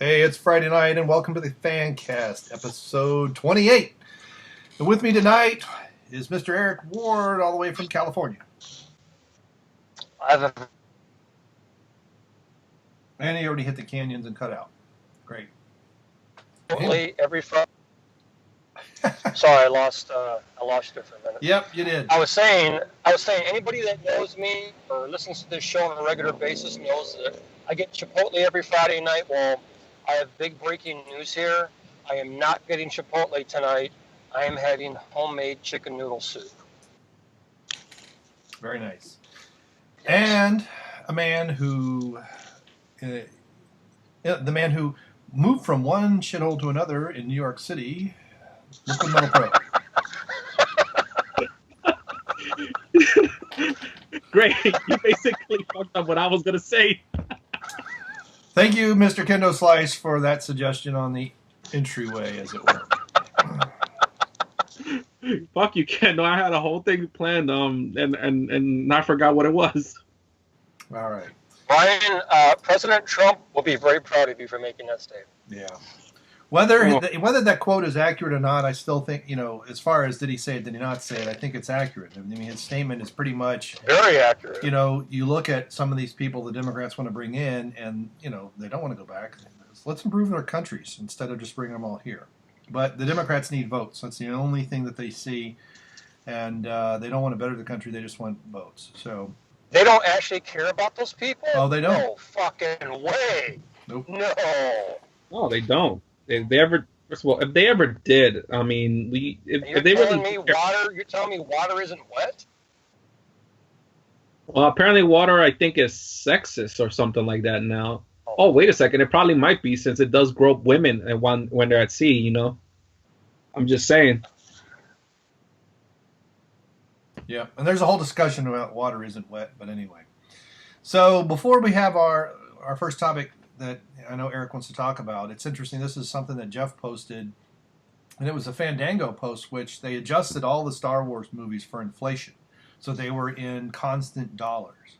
Hey, it's Friday night, and welcome to the Fancaste, episode 28. And with me tonight is Mr. Erik Ward, all the way from California. I've And he already hit the canyons and cut out. Great. every Friday. Sorry, I lost you for a minute. Yep, you did. I was saying, anybody that knows me or listens to this show on a regular basis knows that I get Chipotle every Friday night. Well, I have big breaking news here. I am not getting Chipotle tonight. I am having homemade chicken noodle soup. Very nice. Yes. And a man who, the man who moved from one shithole to another in New York City, Liquid Metal Pro. Great. You basically fucked up what I was going to say. Thank you, Mr. Kendo Slice, for that suggestion on the entryway, as it were. Fuck you, Ken. No, I had a whole thing planned, and I forgot what it was. All right. Bryon, President Trump will be very proud of you for making that statement. Yeah. Whether that quote is accurate or not, I still think, as far as did he say it, did he not say it, I think it's accurate. I mean, his statement is pretty much very accurate. You look at some of these people the Democrats want to bring in, and, they don't want to go back. Let's improve their countries instead of just bringing them all here. But the Democrats need votes. That's the only thing that they see, and they don't want to better the country. They just want votes. So they don't actually care about those people? Oh, they don't? No fucking way. Nope. No, they don't. If they ever, first of all, if they ever did, I mean, if they telling me water, you're telling me water isn't wet? Well, apparently water, I think, is sexist or something like that now. Oh, wait a second. It probably might be, since it does grope women and when they're at sea, I'm just saying. Yeah, and there's a whole discussion about water isn't wet, but anyway. So before we have our first topic that I know Erik wants to talk about, it's interesting. This is something that Jeff posted, and it was a Fandango post, which they adjusted all the Star Wars movies for inflation. So they were in constant dollars.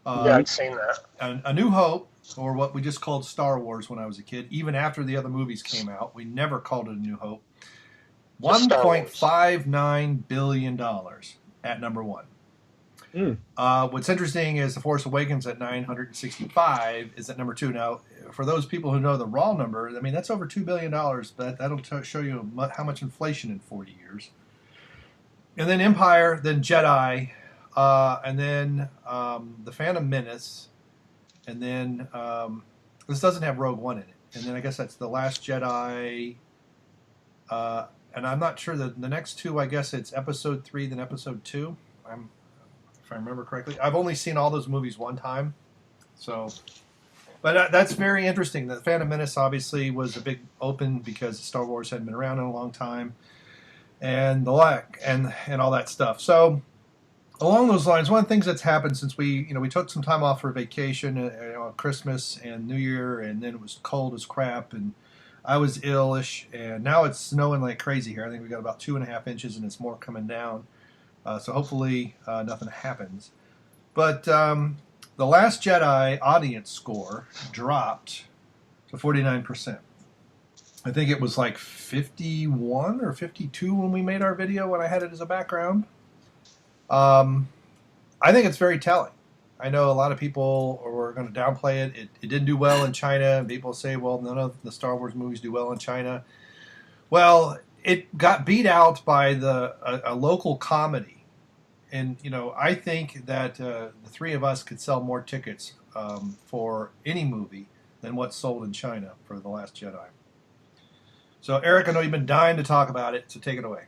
Yeah, I've seen that. A New Hope, or what we just called Star Wars when I was a kid, even after the other movies came out, we never called it A New Hope. $1.59 billion at number one. What's interesting is The Force Awakens at 965 is at number two. Now, for those people who know the raw number, I mean, that's over $2 billion, but that'll show you how much inflation in 40 years. And then Empire, then Jedi, and then The Phantom Menace, and then this doesn't have Rogue One in it. And then I guess that's The Last Jedi, and I'm not sure the next two, I guess it's Episode 3, then Episode 2. If I remember correctly. I've only seen all those movies one time. But that's very interesting. The Phantom Menace obviously was a big open because Star Wars hadn't been around in a long time. And the lack and all that stuff. So along those lines, one of the things that's happened since we took some time off for vacation, Christmas and New Year, and then it was cold as crap, and I was illish, and now it's snowing like crazy here. I think we got about 2.5 inches, and it's more coming down. So hopefully nothing happens. But The Last Jedi audience score dropped to 49%. I think it was like 51 or 52 when we made our video when I had it as a background. I think it's very telling. I know a lot of people were going to downplay it. It didn't do well in China, and people say, well, none of the Star Wars movies do well in China. Well, it got beat out by a local comedy. And, I think that the three of us could sell more tickets for any movie than what's sold in China for The Last Jedi. So, Erik, I know you've been dying to talk about it, so take it away.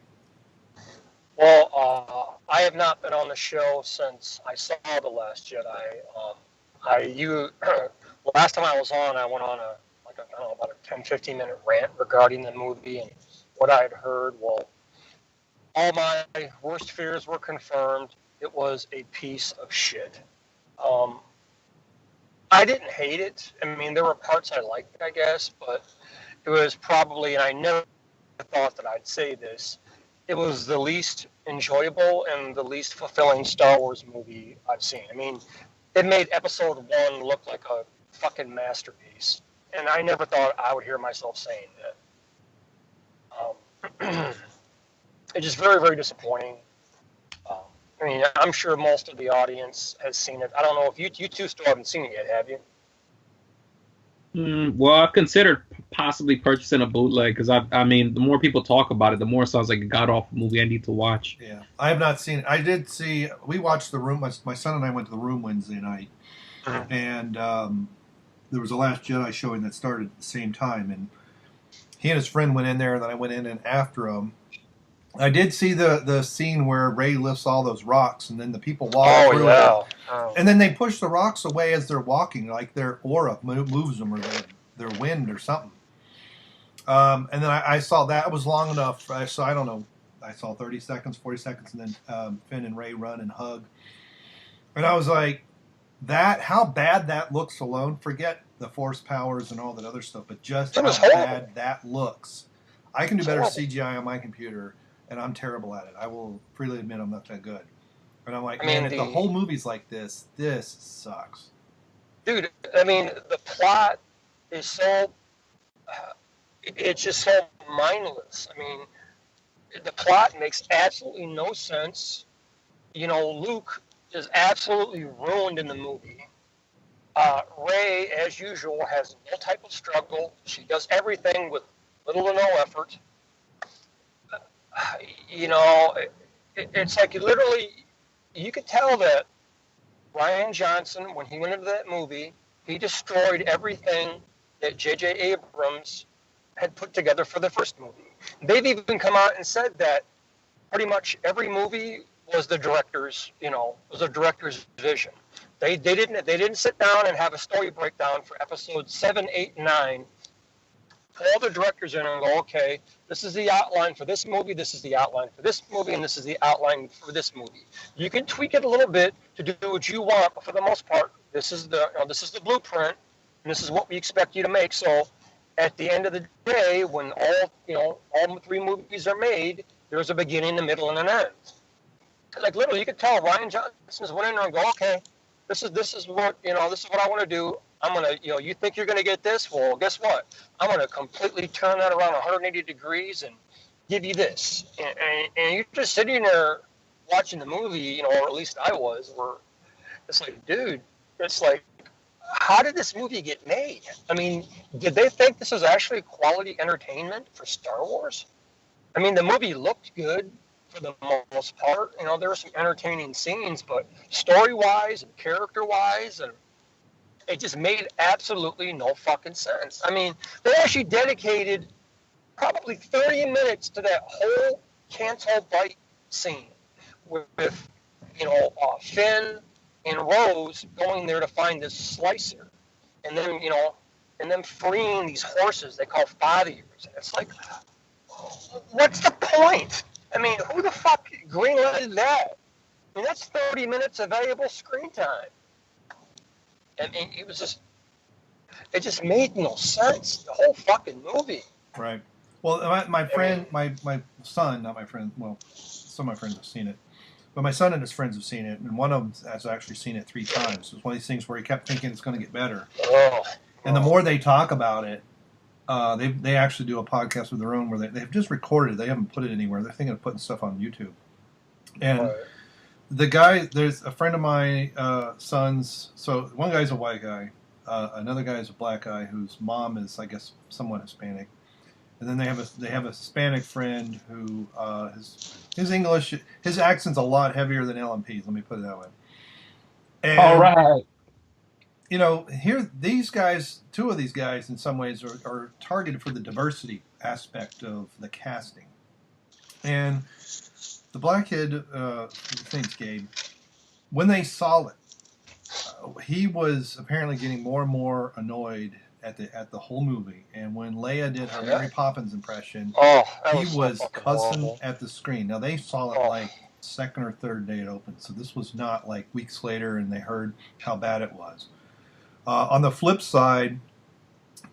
Well, I have not been on the show since I saw The Last Jedi. Last time I was on, I went on about a 10, 15-minute rant regarding the movie and what I had heard. Well, all my worst fears were confirmed. It was a piece of shit. I didn't hate it. I mean, there were parts I liked, I guess, but it was probably, and I never thought that I'd say this, it was the least enjoyable and the least fulfilling Star Wars movie I've seen. I mean, it made Episode 1 look like a fucking masterpiece. and I never thought I would hear myself saying that. It's just very, very disappointing. Um, I mean, I'm sure most of the audience has seen it. I don't know if you two still haven't seen it yet, have you? Well, I've considered possibly purchasing a bootleg because I mean, the more people talk about it, the more it sounds like a god awful movie I need to watch. Yeah, I have not seen it. I did see. We watched The Room. My son and I went to The Room Wednesday night, and there was a Last Jedi showing that started at the same time, and he and his friend went in there, and then I went in and after him. I did see the scene where Rey lifts all those rocks, and then the people walk through it. And then they push the rocks away as they're walking, like their aura moves them, or their wind, or something. And then I saw that was long enough. I don't know. I saw 30 seconds, 40 seconds, and then Finn and Rey run and hug. And I was like, how bad that looks alone. Forget the force powers and all that other stuff, but just how bad that looks. I can do better CGI on my computer, and I'm terrible at it. I will freely admit I'm not that good. And I'm like, man, if the whole movie's like this sucks. Dude, I mean, the plot is so... it's just so mindless. I mean, the plot makes absolutely no sense. You know, Luke is absolutely ruined in the movie. Rey, as usual, has no type of struggle. She does everything with little to no effort. You know, it's like literally, you could tell that Rian Johnson, when he went into that movie, he destroyed everything that J.J. Abrams had put together for the first movie. They've even come out and said that pretty much every movie was the director's, vision. They didn't sit down and have a story breakdown for episodes 7, 8, 9. All the directors in and go, okay, this is the outline for this movie, this is the outline for this movie, and this is the outline for this movie. You can tweak it a little bit to do what you want, but for the most part, this is the blueprint, and this is what we expect you to make. So at the end of the day, when all 3 movies are made, there's a beginning, a middle, and an end. Like literally, you could tell Rian Johnson's went in there and go, okay, this is what I want to do. I'm gonna, you think you're gonna get this? Well, guess what? I'm gonna completely turn that around 180 degrees and give you this. And you're just sitting there watching the movie, or at least I was. Where it's like, dude, it's like, how did this movie get made? I mean, did they think this was actually quality entertainment for Star Wars? I mean, the movie looked good for the most part. There were some entertaining scenes, but story-wise and character-wise, and it just made absolutely no fucking sense. I mean, they actually dedicated probably 30 minutes to that whole Canto Bight scene with Finn and Rose going there to find this slicer, and then freeing these horses they call fathiers. It's like, what's the point? I mean, who the fuck greenlighted that? I mean, that's 30 minutes of valuable screen time. I mean, it just made no sense, the whole fucking movie. Right. Well, my friend, my son, not my friend, well, some of my friends have seen it, but my son and his friends have seen it, and one of them has actually seen it 3 times. It's one of these things where he kept thinking it's going to get better. And the more they talk about it, they actually do a podcast of their own where they've just recorded it. They haven't put it anywhere. They're thinking of putting stuff on YouTube. And the guy, there's a friend of my son's, so one guy's a white guy, another guy is a black guy whose mom is, I guess, somewhat Hispanic. And then they have a Hispanic friend who his English, his accent's a lot heavier than LMP's, let me put it that way. And, all right. Here, these guys, 2 of these guys in some ways are targeted for the diversity aspect of the casting. And the black kid, thanks Gabe, when they saw it, he was apparently getting more and more annoyed at the whole movie. And when Leia did her Mary Poppins impression, he was cussing horrible at the screen. Now, they saw it like second or third day it opened, so this was not like weeks later and they heard how bad it was. On the flip side,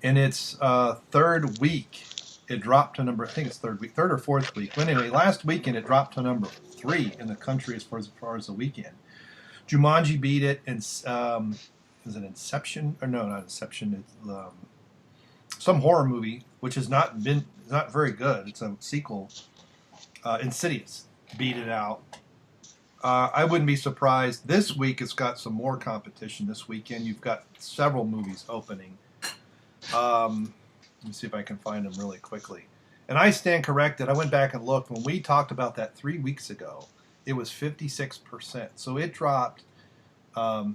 in its 3rd week, it dropped to number, I think it's 3rd or 4th week. But anyway, last weekend it dropped to number 3 in the country as far as the weekend. Jumanji beat it, and is it Inception? Or no, not Inception. It's some horror movie, which has not very good. It's a sequel. Insidious beat it out. I wouldn't be surprised. This week it's got some more competition. This weekend you've got several movies opening. Let me see if I can find them really quickly. And I stand corrected. I went back and looked. When we talked about that 3 weeks ago, it was 56%. So it dropped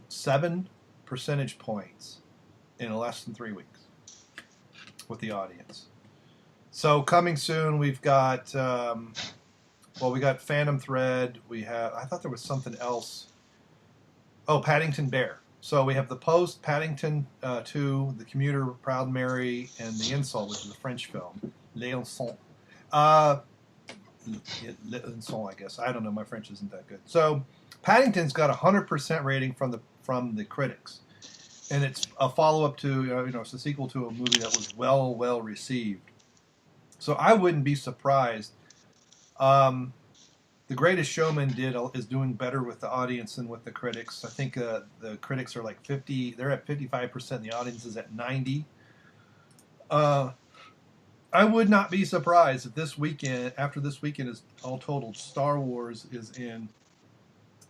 7 percentage points in less than 3 weeks with the audience. So coming soon, we've got... we got Phantom Thread. We have, I thought there was something else. Oh, Paddington Bear. So we have The Post, Paddington 2, The Commuter, Proud Mary, and The Insult, which is a French film. L'Insult. L'Insult, I guess. I don't know. My French isn't that good. So Paddington's got a 100% rating from the critics, and it's a follow-up to it's a sequel to a movie that was well received. So I wouldn't be surprised. The Greatest Showman is doing better with the audience than with the critics. I think the critics are like 50. They're at 55%. And the audience is at 90. I would not be surprised if after this weekend is all totaled, Star Wars is in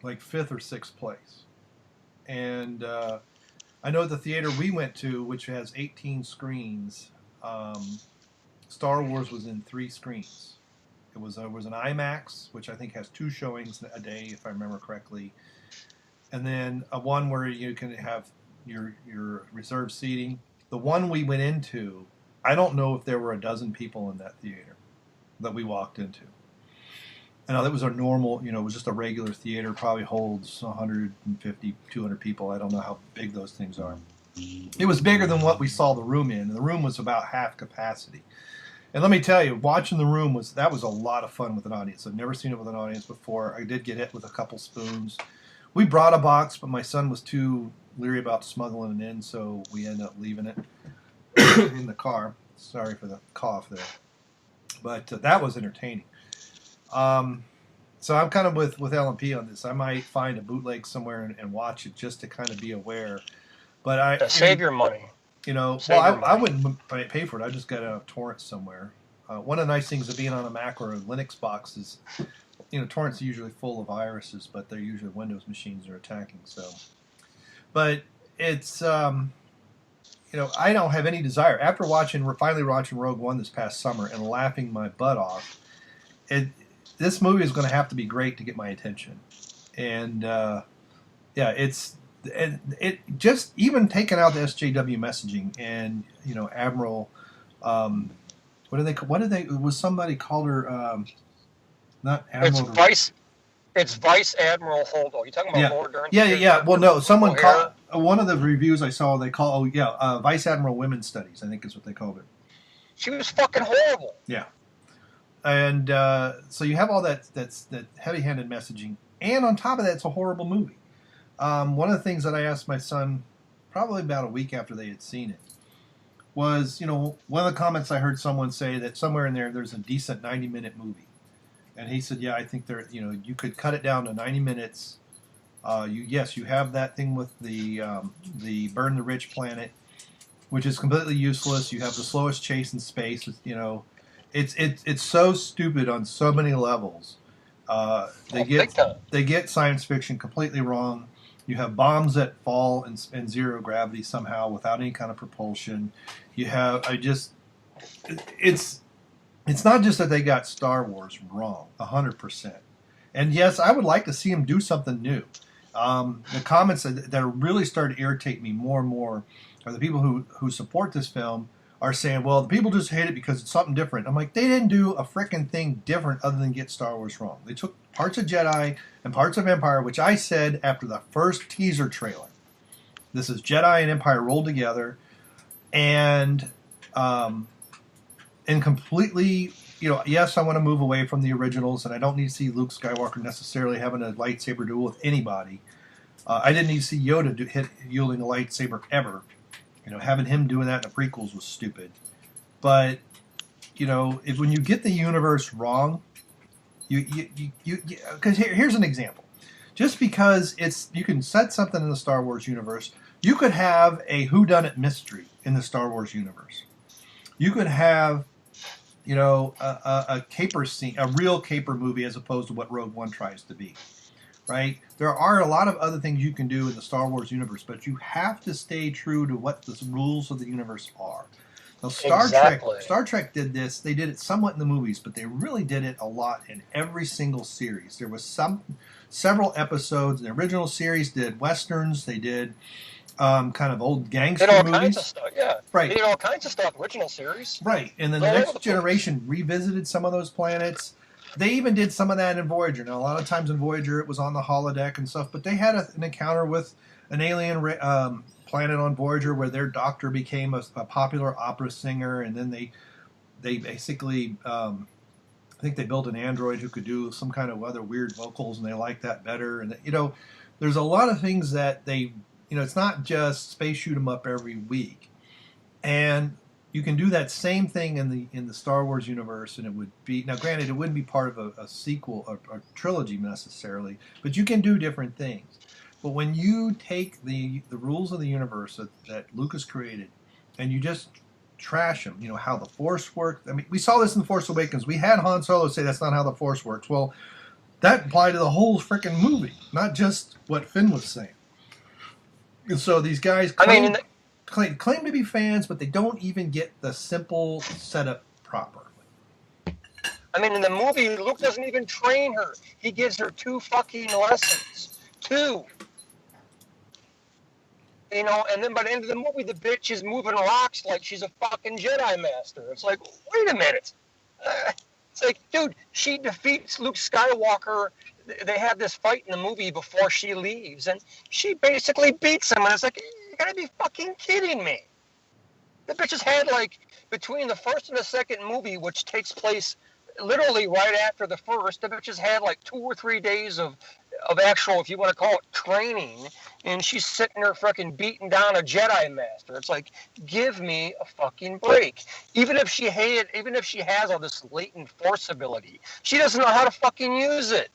like 5th or 6th place. And I know the theater we went to, which has 18 screens, Star Wars was in 3 screens. It was an IMAX, which I think has 2 showings a day, if I remember correctly, and then a one where you can have your reserved seating. The one we went into, I don't know if there were a dozen people in that theater that we walked into. And that was our normal, it was just a regular theater, probably holds 150, 200 people. I don't know how big those things are. It was bigger than what we saw the room in, and the room was about half capacity. And let me tell you, watching the room was a lot of fun with an audience. I've never seen it with an audience before. I did get hit with a couple spoons. We brought a box, but my son was too leery about smuggling it in, so we ended up leaving it in the car. Sorry for the cough there. But that was entertaining. So I'm kind of with LMP on this. I might find a bootleg somewhere and watch it just to kind of be aware. But save your money. I wouldn't pay for it. I just got a torrent somewhere. One of the nice things of being on a Mac or a Linux box is, torrents are usually full of viruses, but they're usually Windows machines they're attacking. So, but it's, I don't have any desire. After finally watching Rogue One this past summer and laughing my butt off, this movie is going to have to be great to get my attention. And and it just even taking out the SJW messaging and Admiral, was somebody called her not Admiral? It's Vice Admiral Holdo. You talking about Lord Dern? Yeah. Well, no, someone called one of the reviews I saw. They call Vice Admiral Women's Studies. I think is what they called it. She was fucking horrible. Yeah, and so you have all that heavy-handed messaging, and on top of that, it's a horrible movie. One of the things that I asked my son, probably about a week after they had seen it, was, one of the comments I heard someone say that somewhere in there's a decent 90-minute movie. And he said, yeah, I think you could cut it down to 90 minutes. You have that thing with the Burn the Rich planet, which is completely useless. You have the slowest chase in space. It's so stupid on so many levels. They get science fiction completely wrong. You have bombs that fall in zero gravity somehow without any kind of propulsion. It's not just that they got Star Wars wrong, 100%. And yes, I would like to see them do something new. The comments that really started to irritate me more and more are the people who support this film are saying, well, the people just hate it because it's something different. I'm like, they didn't do a frickin' thing different other than get Star Wars wrong. They took parts of Jedi and parts of Empire, which I said after the first teaser trailer. This is Jedi and Empire rolled together, and completely, yes, I want to move away from the originals, and I don't need to see Luke Skywalker necessarily having a lightsaber duel with anybody. I didn't need to see Yoda wielding a lightsaber ever. Having him doing that in the prequels was stupid. But, when you get the universe wrong, because here's an example. Just because you can set something in the Star Wars universe, you could have a whodunit mystery in the Star Wars universe. You could have, a caper scene, a real caper movie, as opposed to what Rogue One tries to be. Right? There are a lot of other things you can do in the Star Wars universe, but you have to stay true to what the rules of the universe are. Now, Star Trek did this. They did it somewhat in the movies, but they really did it a lot in every single series. There was several episodes. The original series did westerns. They did kind of old gangster movies. Did all kinds of stuff, yeah. Right. They did all kinds of stuff. Original series. Right, and then the Next Generation revisited some of those planets. They even did some of that in Voyager. Now, a lot of times in Voyager, it was on the holodeck and stuff, but they had an encounter with an alien planet on Voyager where their doctor became a popular opera singer, and then they basically, I think they built an android who could do some kind of other weird vocals, and they liked that better. And, there's a lot of things that they, it's not just space shoot 'em up every week. And you can do that same thing in the Star Wars universe, and it would be, now granted, it wouldn't be part of a sequel or a trilogy necessarily, but you can do different things. But when you take the rules of the universe that Lucas created, and you just trash them, how the Force worked. I mean, we saw this in The Force Awakens. We had Han Solo say that's not how the Force works. Well, that applied to the whole freaking movie, not just what Finn was saying. And so these guys claim to be fans, but they don't even get the simple setup properly. I mean, in the movie, Luke doesn't even train her. He gives her 2 fucking lessons. 2. And then by the end of the movie, the bitch is moving rocks like she's a fucking Jedi Master. It's like, wait a minute. It's like, dude, she defeats Luke Skywalker. They have this fight in the movie before she leaves, and she basically beats him. And it's like, you gotta be fucking kidding me. The bitch has had, between the first and the second movie, which takes place literally right after the first, the bitch has had 2 or 3 days of actual, if you want to call it, training, and she's sitting there fucking beating down a Jedi Master. It's like, give me a fucking break. Even if she has all this latent Force ability, she doesn't know how to fucking use it.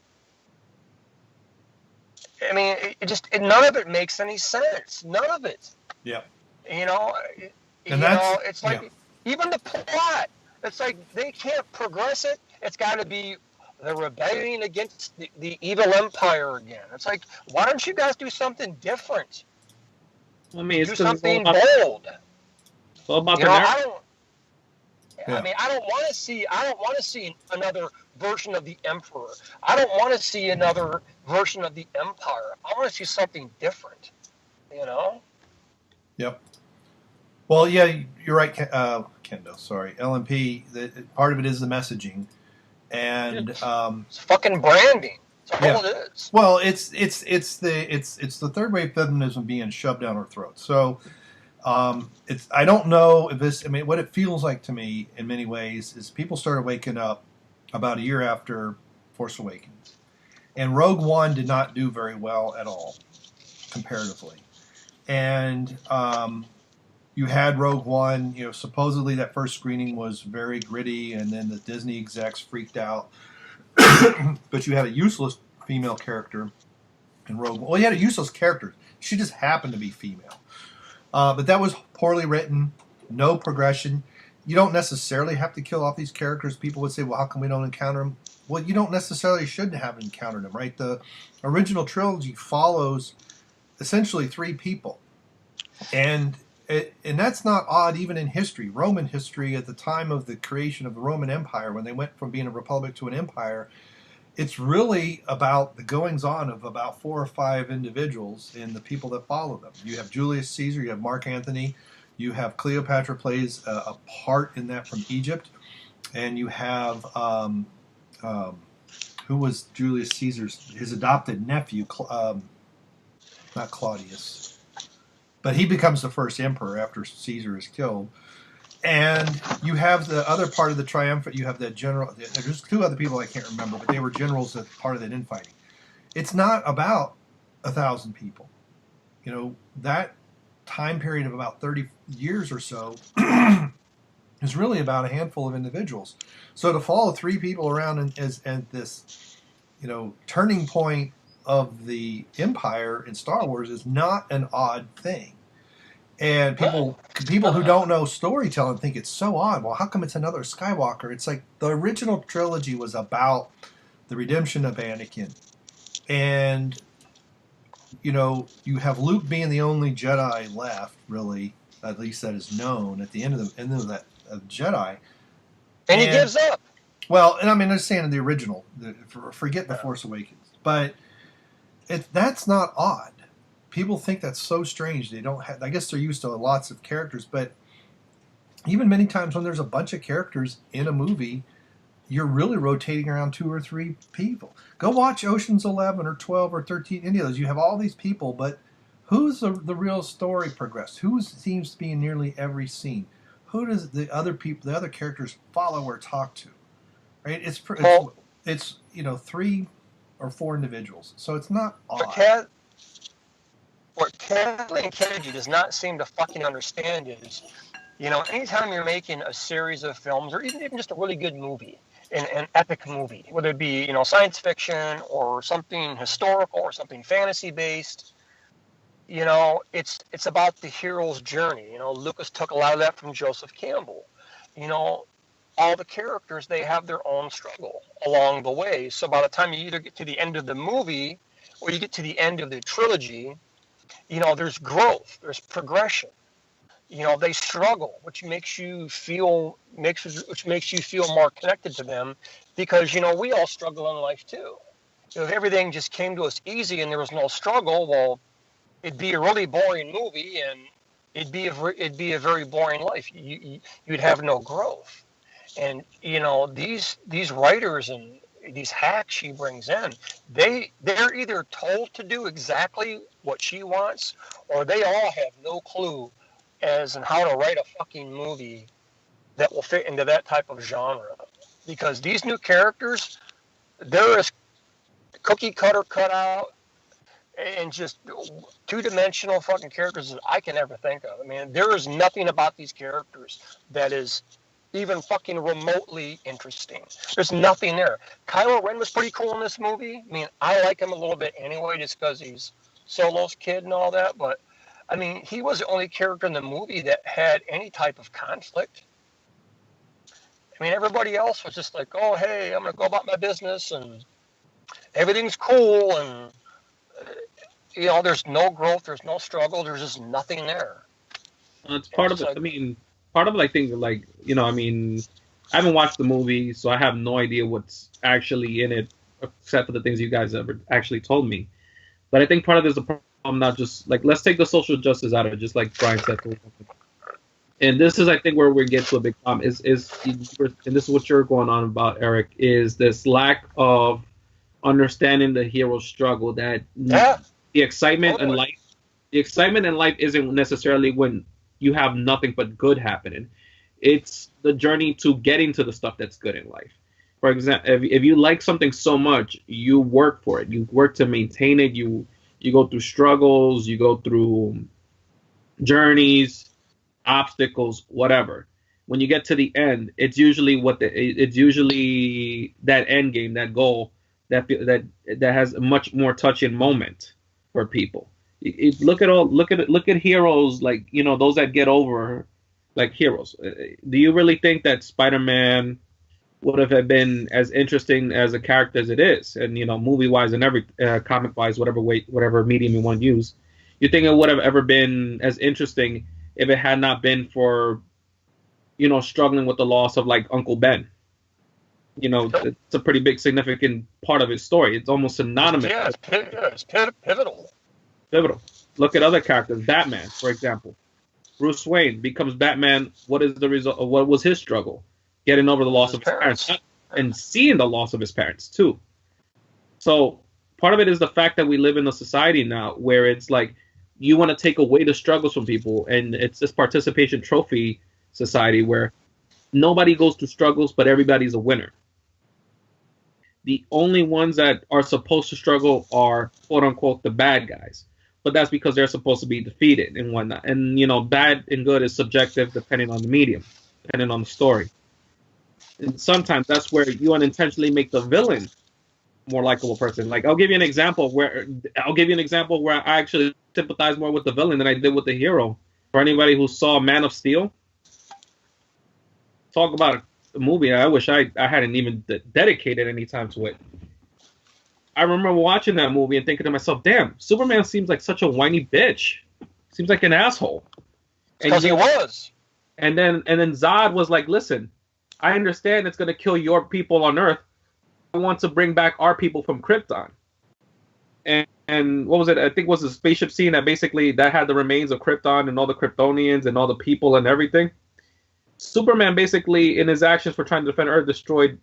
I mean, none of it makes any sense. None of it. Yeah. It's like, even the plot, it's like they can't progress it. It's got to be the rebellion against the evil empire again. It's like, why don't you guys do something different? I mean, do something bold. It's all about I mean, I don't want to see another version of the Emperor. I don't want to see another version of the Empire. I want to see something different. Yep. Well, yeah, you're right, Kendo. Sorry, LMP. Part of it is the messaging, and it's fucking branding. That's all it is. Well, it's the third wave feminism being shoved down our throats. So. I don't know if this, I mean, what it feels like to me in many ways is people started waking up about a year after Force Awakens. And Rogue One did not do very well at all, comparatively. And you had Rogue One, supposedly that first screening was very gritty, and then the Disney execs freaked out. But you had a useless female character in Rogue One. Well, you had a useless character. She just happened to be female. But that was poorly written, no progression. You don't necessarily have to kill off these characters. People would say, well, how come we don't encounter them? Well, you don't necessarily should have encountered them, right? The original trilogy follows essentially 3 people. And that's not odd even in history. Roman history at the time of the creation of the Roman Empire, when they went from being a republic to an empire, it's really about the goings-on of about 4 or 5 individuals and the people that follow them. You have Julius Caesar, you have Mark Antony, you have Cleopatra plays a part in that from Egypt, and you have, who was Julius Caesar's, his adopted nephew, not Claudius, but he becomes the first emperor after Caesar is killed. And you have the other part of the triumvirate. You have the general. There's 2 other people I can't remember, but they were generals that part of that infighting. It's not about 1,000 people. That time period of about 30 years or so is really about a handful of individuals. So to follow 3 people around at this, turning point of the empire in Star Wars is not an odd thing. And people who don't know storytelling think it's so odd. Well, how come it's another Skywalker? It's like the original trilogy was about the redemption of Anakin. And, you have Luke being the only Jedi left, really, at least that is known at the end of that Jedi. And he gives up. Well, and I mean, I'm saying in the original, forget The Force Awakens. But that's not odd. People think that's so strange. They don't have, I guess they're used to lots of characters, but even many times when there's a bunch of characters in a movie, you're really rotating around 2 or 3 people. Go watch Ocean's 11 or 12 or 13, any of those. You have all these people, but who's the real story progressed? Who seems to be in nearly every scene? Who does the other characters follow or talk to? Right? It's 3 or 4 individuals, so it's not odd. What Kathleen Kennedy does not seem to fucking understand is, anytime you're making a series of films or even just a really good movie, an epic movie, whether it be, science fiction or something historical or something fantasy based, it's about the hero's journey. Lucas took a lot of that from Joseph Campbell. All the characters, they have their own struggle along the way. So by the time you either get to the end of the movie or you get to the end of the trilogy, there's growth, there's progression. They struggle, which makes you feel more connected to them, because we all struggle in life too. If everything just came to us easy and there was no struggle, well, it'd be a really boring movie and it'd be a very boring life. You'd have no growth. And these writers and these hacks she brings in, they're either told to do exactly what she wants, or they all have no clue as in how to write a fucking movie that will fit into that type of genre. Because these new characters, they're as cookie cutter cut out and just 2-dimensional fucking characters that I can ever think of. I mean, there is nothing about these characters that is even fucking remotely interesting. There's nothing there. Kylo Ren was pretty cool in this movie. I mean, I like him a little bit anyway, just because he's Solo's kid and all that. But, I mean, he was the only character in the movie that had any type of conflict. I mean, everybody else was just like, oh, hey, I'm going to go about my business and everything's cool. And, there's no growth, there's no struggle, there's just nothing there. It's part of it. Like, I mean, part of it, I think, like, I mean, I haven't watched the movie, so I have no idea what's actually in it, except for the things you guys ever actually told me. But I think part of this is the problem, not just, like, let's take the social justice out of it, just like Bryon said. And this is, I think, where we get to a big problem, and this is what you're going on about, Eric, is this lack of understanding the hero's struggle, that the excitement in life isn't necessarily when you have nothing but good happening. It's the journey to getting to the stuff that's good in life. For example, if you like something so much, you work for it. You work to maintain it. You go through struggles. You go through journeys, obstacles, whatever. When you get to the end, it's usually that end game, that goal that has a much more touching moment for people. Look at heroes, like, those that get over, like, heroes. Do you really think that Spider-Man would have been as interesting as a character as it is, and movie wise and every comic wise, whatever medium you want to use? You think it would have ever been as interesting if it had not been for struggling with the loss of, like, Uncle Ben? It's a pretty big significant part of his story. It's almost synonymous. Yeah, it's pivotal. Look at other characters. Batman, for example. Bruce Wayne becomes Batman. What is the result? What was his struggle? Getting over the loss of his parents and seeing the loss of his parents too. So part of it is the fact that we live in a society now where it's like you want to take away the struggles from people, and it's this participation trophy society where nobody goes through struggles, but everybody's a winner. The only ones that are supposed to struggle are, quote unquote, the bad guys. But that's because they're supposed to be defeated and whatnot. And, bad and good is subjective depending on the medium, depending on the story. And sometimes that's where you unintentionally make the villain more likable person. Like, I'll give you an example where I actually sympathize more with the villain than I did with the hero. For anybody who saw Man of Steel, talk about a movie I wish I hadn't even dedicated any time to it. I remember watching that movie and thinking to myself, damn, Superman seems like such a whiny bitch. Seems like an asshole. Because he was. And then Zod was like, listen, I understand it's going to kill your people on Earth. I want to bring back our people from Krypton. And what was it? I think it was a spaceship scene that basically that had the remains of Krypton and all the Kryptonians and all the people and everything. Superman basically, in his actions for trying to defend Earth, destroyed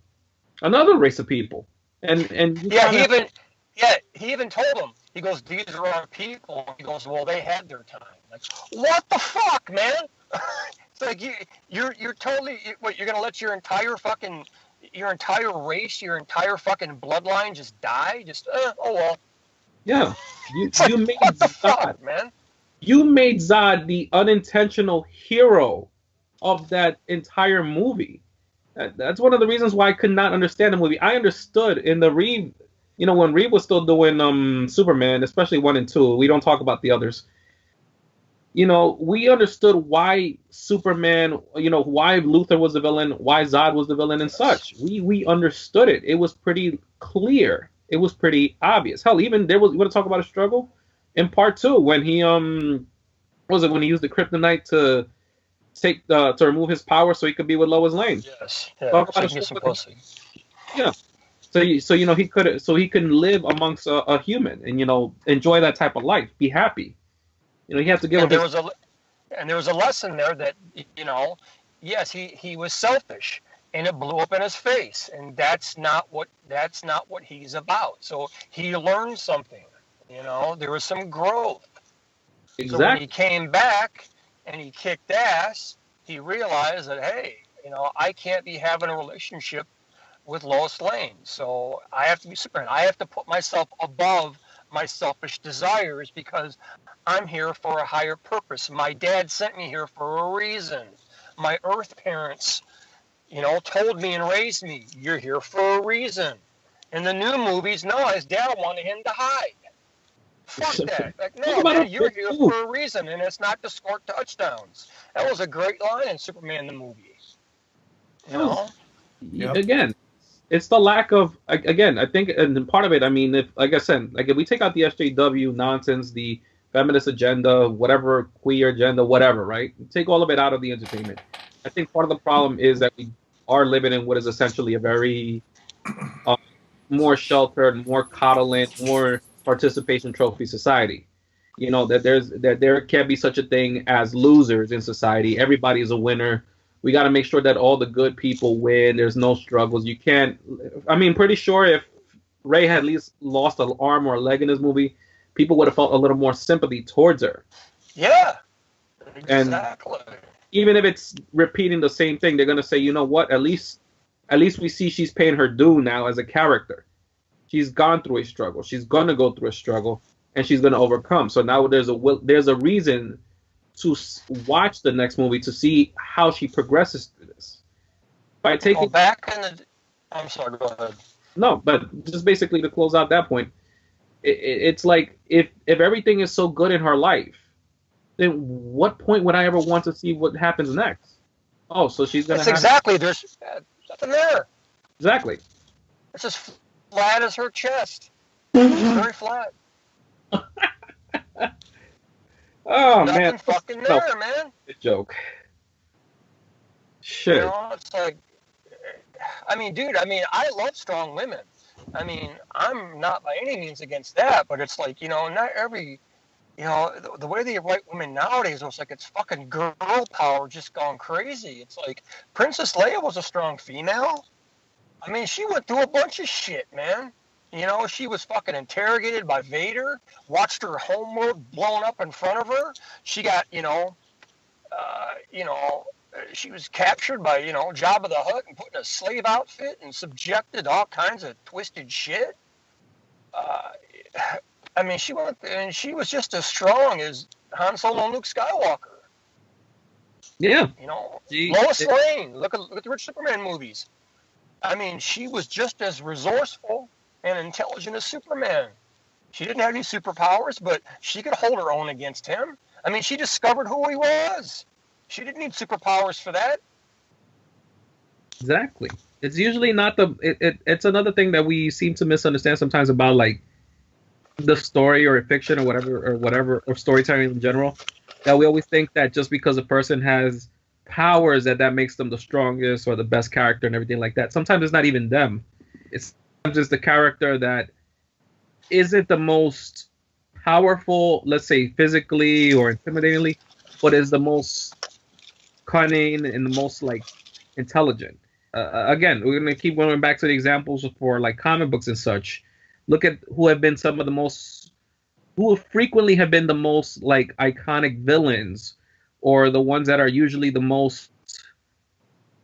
another race of people. And yeah, he even told him. He goes, these are our people. He goes, well, they had their time. Like, what the fuck, man? It's like you're totally what? You're gonna let your entire race, your entire fucking bloodline just die? Just oh well. Yeah, you made what the Zod, fuck, man? You made Zod the unintentional hero of that entire movie. That's one of the reasons why I could not understand the movie. I understood in the Reeve, when Reeve was still doing Superman, especially 1 and 2. We don't talk about the others. We understood why Superman, why Luthor was the villain, why Zod was the villain and such. We understood it. It was pretty clear. It was pretty obvious. Hell, even you want to talk about a struggle? In part 2, when he, when he used the kryptonite to remove his power so he could be with Lois Lane. Yes. Yeah. Yeah. So he couldn't live amongst a human and enjoy that type of life, be happy. He has to give up. And there was a lesson there that yes, he was selfish and it blew up in his face, and that's not what he's about. So he learned something. There was some growth. Exactly. So when he came back and he kicked ass, he realized that, hey, I can't be having a relationship with Lois Lane. So I have to be Superman. I have to put myself above my selfish desires because I'm here for a higher purpose. My dad sent me here for a reason. My Earth parents, told me and raised me. You're here for a reason. In the new movies, no, his dad wanted him to hide. Fuck that. Like, no, man, you're here for a reason, and it's not to score touchdowns. That was a great line in Superman the movie. Yep. Again, it's the lack of, again, I think, and part of it, I mean, if we take out the SJW nonsense, the feminist agenda, whatever, queer agenda, whatever, right? Take all of it out of the entertainment. I think part of the problem is that we are living in what is essentially a very more sheltered, more coddling, more participation trophy society. That there can't be such a thing as losers in society. Everybody's a winner. We got to make sure that all the good people win. There's no struggles. You can't. I mean, pretty sure if Ray had at least lost an arm or a leg in this movie, people would have felt a little more sympathy towards her. Yeah, exactly. And even if it's repeating the same thing, they're gonna say, you know what? At least we see she's paying her due now as a character. She's gone through a struggle. She's gonna go through a struggle, and she's gonna overcome. So now there's a reason to watch the next movie to see how she progresses through this. By taking I'm sorry, go ahead. No, but just basically to close out that point, it's like if everything is so good in her life, then what point would I ever want to see what happens next? Oh, so she's gonna. Exactly. There's nothing there. Exactly. It's as flat as her chest. Very flat. Oh, nothing man. Fucking there, man. Good joke. Shit. It's like, I mean, dude, I love strong women. I mean, I'm not by any means against that, but it's like, not every, the way they write women nowadays, it's like it's fucking girl power just gone crazy. It's like Princess Leia was a strong female. I mean, she went through a bunch of shit, man. She was fucking interrogated by Vader, watched her homeworld blown up in front of her. She got, she was captured by, Jabba the Hutt and put in a slave outfit and subjected to all kinds of twisted shit. I mean, she was just as strong as Han Solo and Luke Skywalker. Yeah. Lois Lane. Look at the Rich Superman movies. I mean, she was just as resourceful and intelligent as Superman. She didn't have any superpowers, but she could hold her own against him. I mean, she discovered who he was. She didn't need superpowers for that. Exactly. It's usually not it's another thing that we seem to misunderstand sometimes about like the story or fiction or whatever or storytelling in general, that we always think that just because a person has powers that makes them the strongest or the best character and everything like that. Sometimes it's not even them. It's just the character that isn't the most powerful, let's say physically or intimidatingly, but is the most cunning and the most like intelligent. Again, we're gonna keep going back to the examples for like comic books and such. Look at who have been some of the most, who frequently have been the most like iconic villains, or the ones that are usually the most,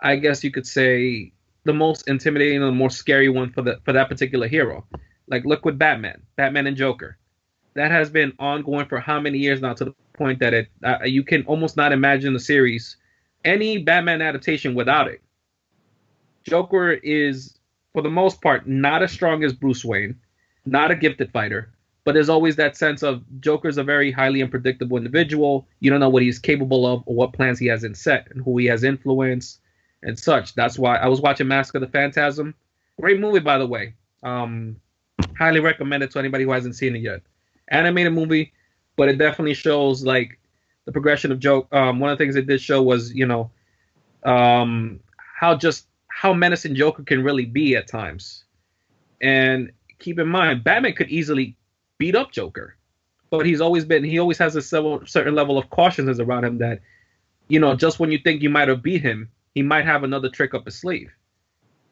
I guess you could say, the most intimidating and the more scary one for that particular hero. Like look with Batman and Joker. That has been ongoing for how many years now, to the point that you can almost not imagine the series, any Batman adaptation without it. Joker is, for the most part, not as strong as Bruce Wayne, not a gifted fighter, but there's always that sense of Joker's a very highly unpredictable individual. You don't know what he's capable of or what plans he has in set and who he has influenced and such. That's why I was watching Mask of the Phantasm. Great movie, by the way. Highly recommend it to anybody who hasn't seen it yet. Animated movie, but it definitely shows like the progression of Joker. One of the things it did show was, how menacing Joker can really be at times. And keep in mind, Batman could easily beat up Joker, but he always has a certain level of cautiousness around him that, just when you think you might have beat him, he might have another trick up his sleeve.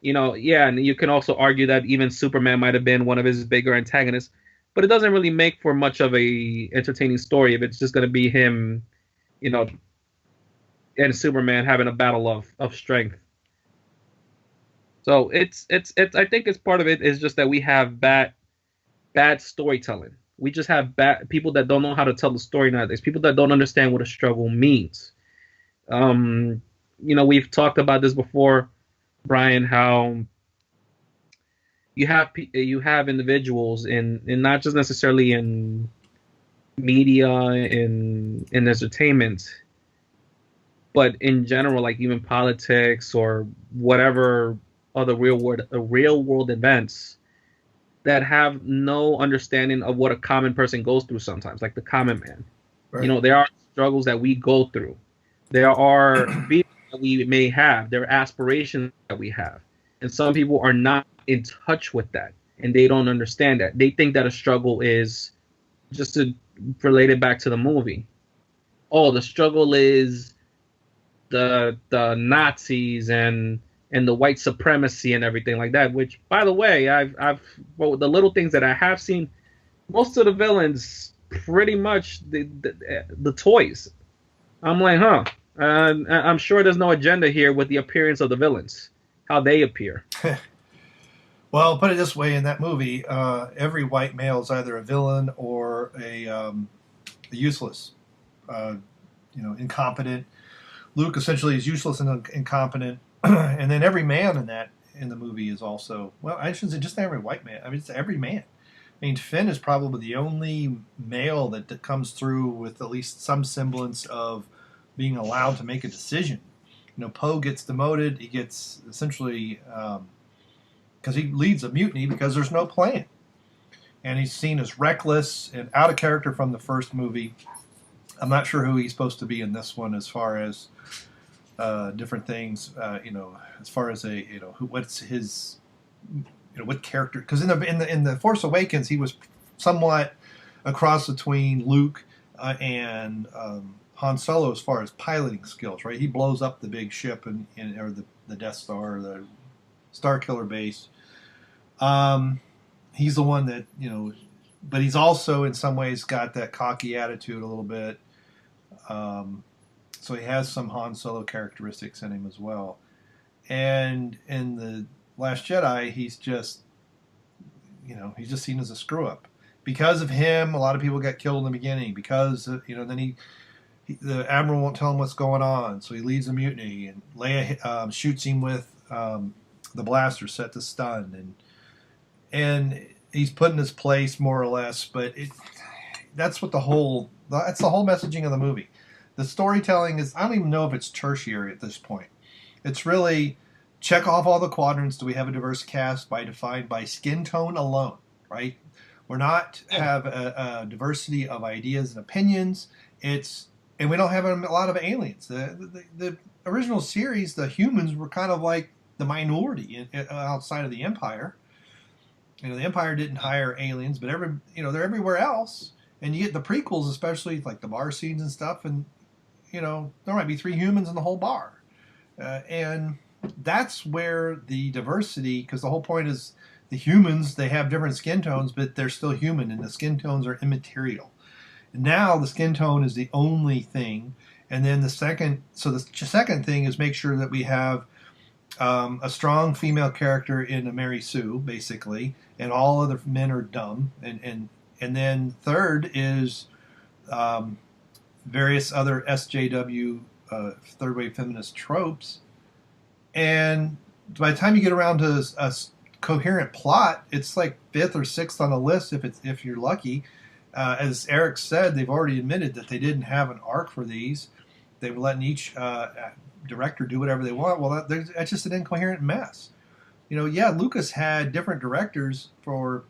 And you can also argue that even Superman might have been one of his bigger antagonists, but it doesn't really make for much of a entertaining story if it's just going to be him, and Superman having a battle of strength. So it's I think it's part of it is just that we have bad storytelling. We just have bad people that don't know how to tell the story nowadays. People that don't understand what a struggle means. We've talked about this before, Bryon, how you have individuals in not just necessarily in media, in entertainment, but in general, like even politics or whatever other real world events, that have no understanding of what a common person goes through sometimes, like the common man. Right. There are struggles that we go through. There are feelings that we may have. There are aspirations that we have. And some people are not in touch with that, and they don't understand that. They think that a struggle is, just to relate it back to the movie, the struggle is the Nazis and the white supremacy and everything like that, which, by the way, the little things that I have seen, most of the villains pretty much the toys. I'm like, I'm sure there's no agenda here with the appearance of the villains, how they appear. Well, put it this way, in that movie, every white male is either a villain or a useless, incompetent. Luke essentially is useless and incompetent. And then every man in the movie is also, well, I shouldn't say just every white man. I mean, it's every man. I mean, Finn is probably the only male that comes through with at least some semblance of being allowed to make a decision. Poe gets demoted. He gets essentially, because he leads a mutiny because there's no plan. And he's seen as reckless and out of character from the first movie. I'm not sure who he's supposed to be in this one as far as different things, as far as what's his, what character? Because in the Force Awakens, he was somewhat a cross between Luke and Han Solo as far as piloting skills, right? He blows up the big ship or the Death Star, or the Star Killer base. He's the one that but he's also in some ways got that cocky attitude a little bit. So he has some Han Solo characteristics in him as well. And in the Last Jedi, he's just seen as a screw up. Because of him, a lot of people got killed in the beginning. Because then the Admiral won't tell him what's going on, so he leads a mutiny, and Leia shoots him with the blaster set to stun, and he's put in his place more or less. But that's what the whole That's the whole messaging of the movie. The storytelling is, I don't even know if it's tertiary at this point. It's really check off all the quadrants. Do we have a diverse cast defined by skin tone alone, right? We're not have a diversity of ideas and opinions. And we don't have a lot of aliens. The original series, the humans were kind of like the minority outside of the Empire. The Empire didn't hire aliens, but they're everywhere else. And you get the prequels, especially like the bar scenes and stuff, and there might be 3 humans in the whole bar, and that's where the diversity, because the whole point is the humans, they have different skin tones, but they're still human, and the skin tones are immaterial. Now the skin tone is the only thing, and then the second thing is make sure that we have a strong female character in a Mary Sue, basically, and all other men are dumb, and then third is various other SJW third wave feminist tropes, and by the time you get around to a coherent plot, it's like 5th or 6th on the list if you're lucky. As Erik said, they've already admitted that they didn't have an arc for these. They were letting each director do whatever they want. Well, that's just an incoherent mess. Lucas had different directors for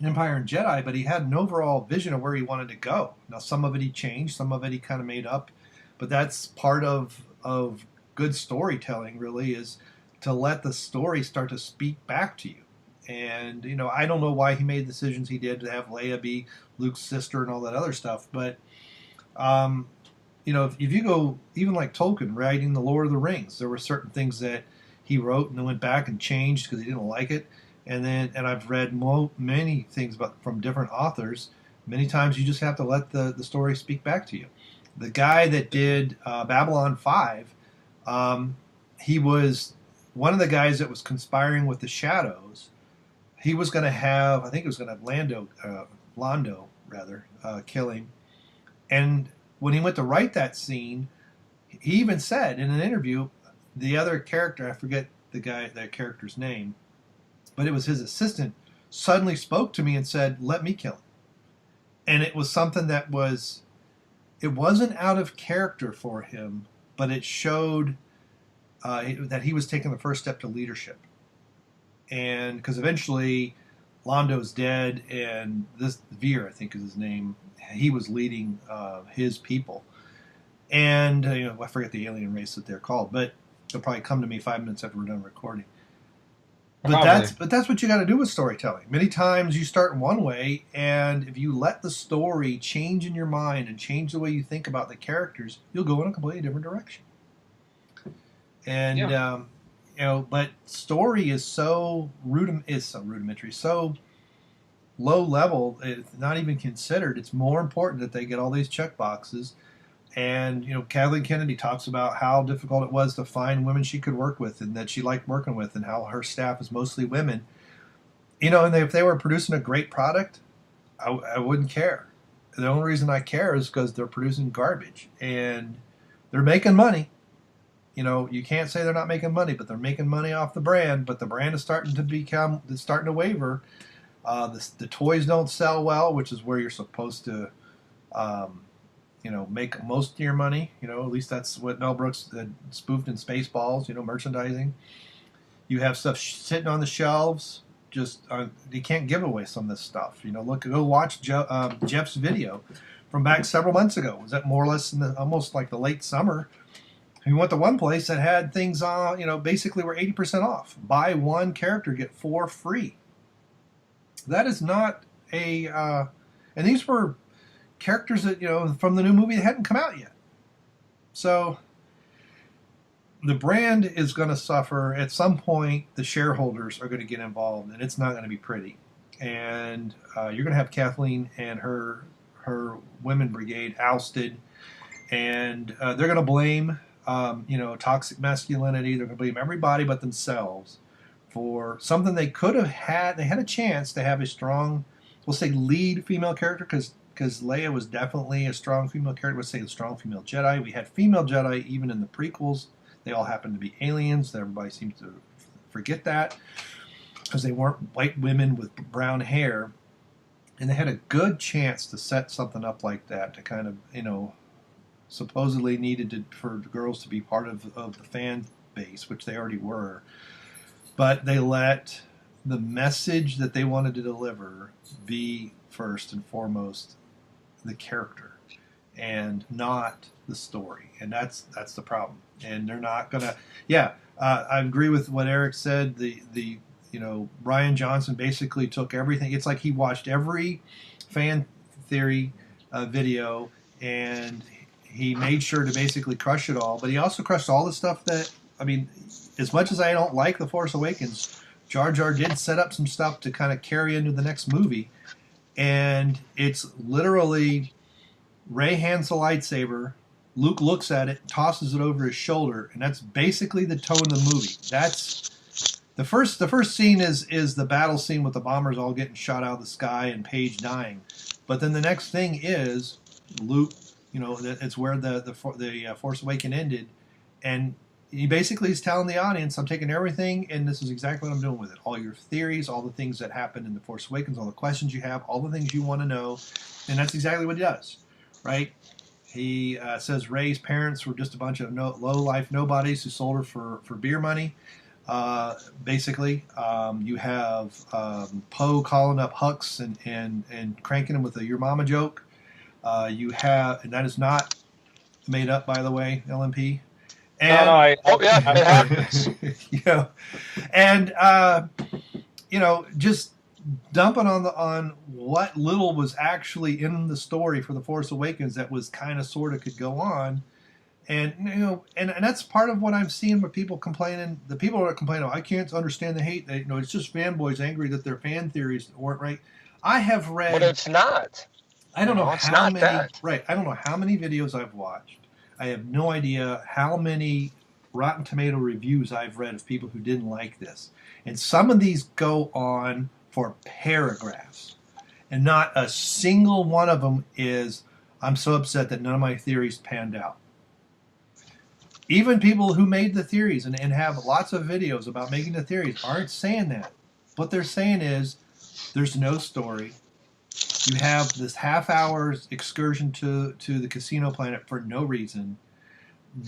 Empire and Jedi, but he had an overall vision of where he wanted to go. Now, some of it he changed, some of it he kind of made up, but that's part of good storytelling, really, is to let the story start to speak back to you. And, I don't know why he made the decisions he did to have Leia be Luke's sister and all that other stuff, but, if you go, even like Tolkien writing The Lord of the Rings, there were certain things that he wrote and then went back and changed because he didn't like it. And I've read many things from different authors. Many times you just have to let the story speak back to you. The guy that did Babylon 5, he was one of the guys that was conspiring with the Shadows. He was going to have, I think it was going to have Londo kill him. And when he went to write that scene, he even said in an interview, the other character, I forget that character's name, but it was his assistant, suddenly spoke to me and said, "Let me kill him." And it was something it wasn't out of character for him, but it showed that he was taking the first step to leadership. And because eventually Londo's dead, and this Veer, I think is his name, he was leading his people. And I forget the alien race that they're called, but they'll probably come to me 5 minutes after we're done recording. But that's what you got to do with storytelling. Many times you start one way, and if you let the story change in your mind and change the way you think about the characters, you'll go in a completely different direction. And but story is so rudimentary, so low level, it's not even considered. It's more important that they get all these check boxes. And, Kathleen Kennedy talks about how difficult it was to find women she could work with and that she liked working with, and how her staff is mostly women. And if they were producing a great product, I wouldn't care. The only reason I care is because they're producing garbage and they're making money. You can't say they're not making money, but they're making money off the brand. But the brand is starting to waver. The toys don't sell well, which is where you're supposed to, make most of your money. At least that's what Mel Brooks spoofed in Spaceballs. Merchandising. You have stuff sitting on the shelves. Just you can't give away some of this stuff. Go watch Jeff's video from back several months ago. Was that more or less in almost like the late summer? We went to one place that had things on, basically were 80% off. Buy one character, get 4 free. That is not and these were characters that, from the new movie that hadn't come out yet. So the brand is going to suffer. At some point, the shareholders are going to get involved, and it's not going to be pretty. And you're going to have Kathleen and her women brigade ousted, and they're going to blame toxic masculinity. They're going to blame everybody but themselves for something they could have had. They had a chance to have a strong, we'll say, lead female character, because Leia was definitely a strong female character. We'll say a strong female Jedi. We had female Jedi even in the prequels. They all happened to be aliens. Everybody seems to forget that because they weren't white women with brown hair. and they had a good chance to set something up like that to kind of, supposedly needed for girls to be part of the fan base, which they already were. But they let the message that they wanted to deliver be first and foremost the character and not the story. And that's the problem. And they're not going to, I agree with what Erik said. The Rian Johnson basically took everything. It's like he watched every fan theory video, and he made sure to basically crush it all. But he also crushed all the stuff that, as much as I don't like The Force Awakens, Jar Jar did set up some stuff to kind of carry into the next movie. And it's literally Rey hands the lightsaber, Luke looks at it, tosses it over his shoulder, and that's basically the tone of the movie. That's the first scene is the battle scene with the bombers all getting shot out of the sky and Paige dying. But then the next thing is Luke, it's where the Force Awakens ended, and he basically is telling the audience, I'm taking everything, and this is exactly what I'm doing with it. All your theories, all the things that happened in The Force Awakens, all the questions you have, all the things you want to know, and that's exactly what he does, right? He says Rey's parents were just a bunch of low-life nobodies who sold her for beer money. Basically, you have Poe calling up Hux and cranking him with a "your mama" joke. You have, and that is not made up, by the way, LMP. And, it happens. Just dumping on what little was actually in the story for The Force Awakens that was kind of sort of could go on. And and that's part of what I'm seeing with people complaining. The people are complaining, I can't understand the hate. It's just fanboys angry that their fan theories weren't right. I have read, but it's not. I don't know how many. Right, I don't know how many videos I've watched. I have no idea how many Rotten Tomato reviews I've read of people who didn't like this, and some of these go on for paragraphs, and not a single one of them is, I'm so upset that none of my theories panned out. Even people who made the theories and have lots of videos about making the theories aren't saying that. What they're saying is, there's no story. You have this half-hour excursion to the casino planet for no reason.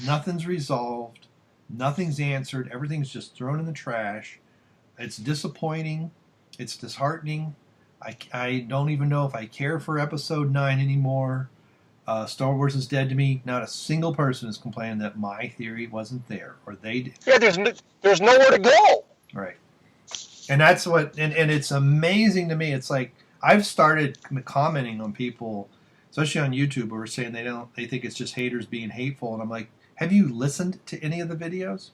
Nothing's resolved. Nothing's answered. Everything's just thrown in the trash. It's disappointing. It's disheartening. I don't even know if I care for Episode 9 anymore. Star Wars is dead to me. Not a single person is complaining that my theory wasn't there, or they did. Yeah, there's nowhere to go. Right. And that's what, and it's amazing to me. It's like, I've started commenting on people, especially on YouTube, who are saying they think it's just haters being hateful, and I'm like, have you listened to any of the videos?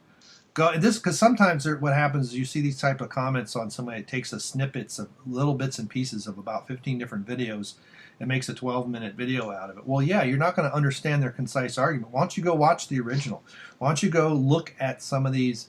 Because sometimes what happens is you see these type of comments on somebody that takes snippets of little bits and pieces of about 15 different videos and makes a 12-minute video out of it. Well, yeah, you're not going to understand their concise argument. Why don't you go watch the original? Why don't you go look at some of these?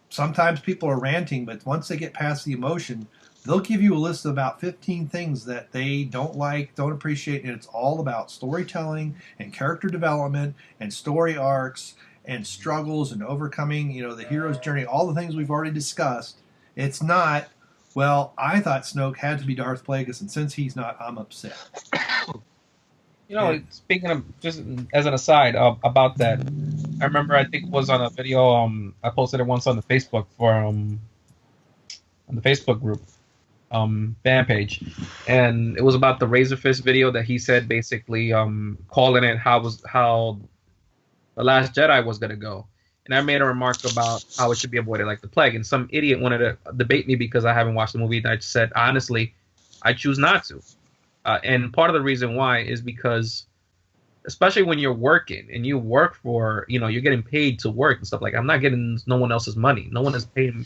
Sometimes people are ranting, but once they get past the emotion, they'll give you a list of about 15 things that they don't like, don't appreciate, and it's all about storytelling and character development and story arcs and struggles and overcoming, the hero's journey, all the things we've already discussed. It's not, well, I thought Snoke had to be Darth Plagueis, and since he's not, I'm upset. Speaking of, just as an aside about that, I remember, I think it was on a video, I posted it once on the Facebook on the Facebook group. Fan page, and it was about the Razor Fist video that he said, basically calling it how the Last Jedi was gonna go, and I made a remark about how it should be avoided like the plague, and some idiot wanted to debate me because I haven't watched the movie, and I said honestly, I choose not to, and part of the reason why is because, especially when you're working and you work for, you're getting paid to work and stuff, like I'm not getting no one else's money, no one is paying me.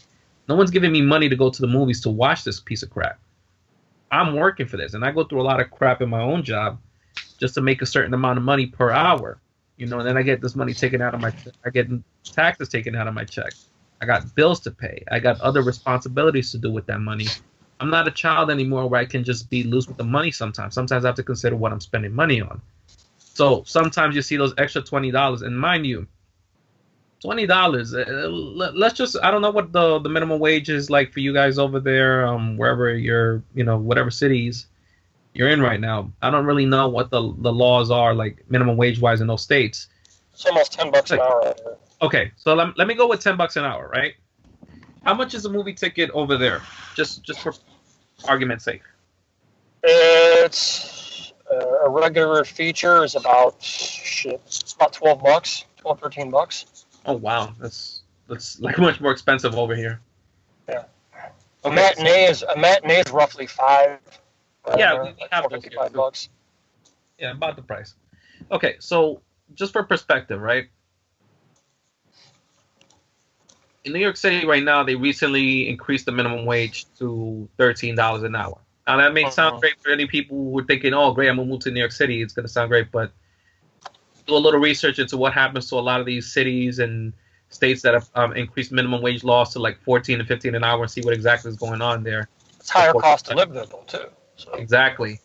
No one's giving me money to go to the movies to watch this piece of crap. I'm working for this, and I go through a lot of crap in my own job just to make a certain amount of money per hour. And then I get this money taken out of my check. I get taxes taken out of my check. I got bills to pay. I got other responsibilities to do with that money. I'm not a child anymore where I can just be loose with the money sometimes. Sometimes I have to consider what I'm spending money on. So sometimes you see those extra $20, and mind you, $20. Let's just, I don't know what the minimum wage is like for you guys over there, wherever you're, whatever cities. you're in right now. I don't really know what the laws are, like minimum wage wise in those states. It's almost $10 an hour. Okay, so let me go with $10 an hour, right? How much is a movie ticket over there? Just for argument's sake. It's a regular feature is about it's about $12, $13. Oh wow, that's like much more expensive over here. Yeah. A matinee is roughly $5. Yeah, we have those here $55. Yeah, about the price. Okay, so just for perspective, right? In New York City right now, they recently increased the minimum wage to $13 an hour. Now that may sound great for any people who are thinking, "Oh, great, I'm gonna move to New York City. It's gonna sound great," but do a little research into what happens to a lot of these cities and states that have increased minimum wage laws to like 14 and 15 an hour and see what exactly is going on there. It's higher cost to live there, though, too. So. Exactly.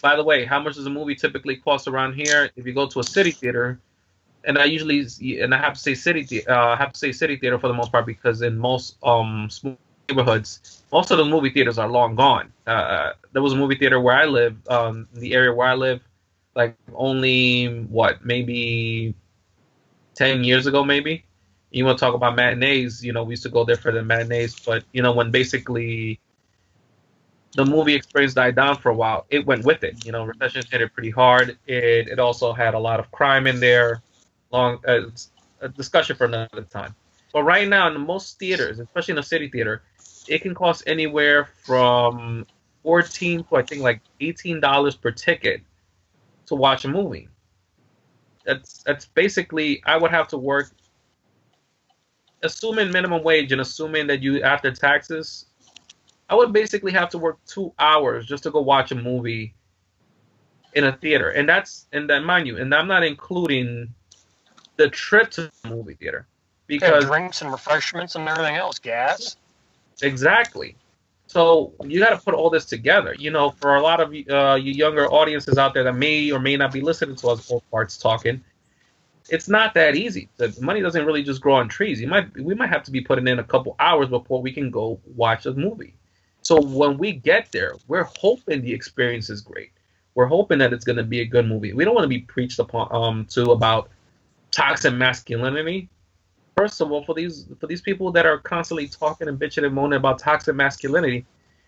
By the way, how much does a movie typically cost around here? If you go to a city theater, and I have to say city theater for the most part because in most small neighborhoods, most of the movie theaters are long gone. There was a movie theater where I live, in the area where I live, like only maybe 10 years ago, maybe. You want to talk about matinees? We used to go there for the matinees, but when basically the movie experience died down for a while, it went with it. Recession hit it pretty hard. It also had a lot of crime in there. It's a discussion for another time. But right now, in most theaters, especially in a city theater, it can cost anywhere from $14 to I think like $18 per ticket to watch a movie. That's basically, I would have to work, assuming minimum wage and assuming that you after taxes, I would basically have to work 2 hours just to go watch a movie in a theater, and then mind you, and I'm not including the trip to the movie theater because drinks and refreshments and everything else, gas. Exactly. So you got to put all this together. For a lot of you younger audiences out there that may or may not be listening to us old parts talking, it's not that easy. The money doesn't really just grow on trees. We might have to be putting in a couple hours before we can go watch a movie. So when we get there, we're hoping the experience is great. We're hoping that it's going to be a good movie. We don't want to be preached upon to about toxic masculinity. First of all, for these people that are constantly talking and bitching and moaning about toxic masculinity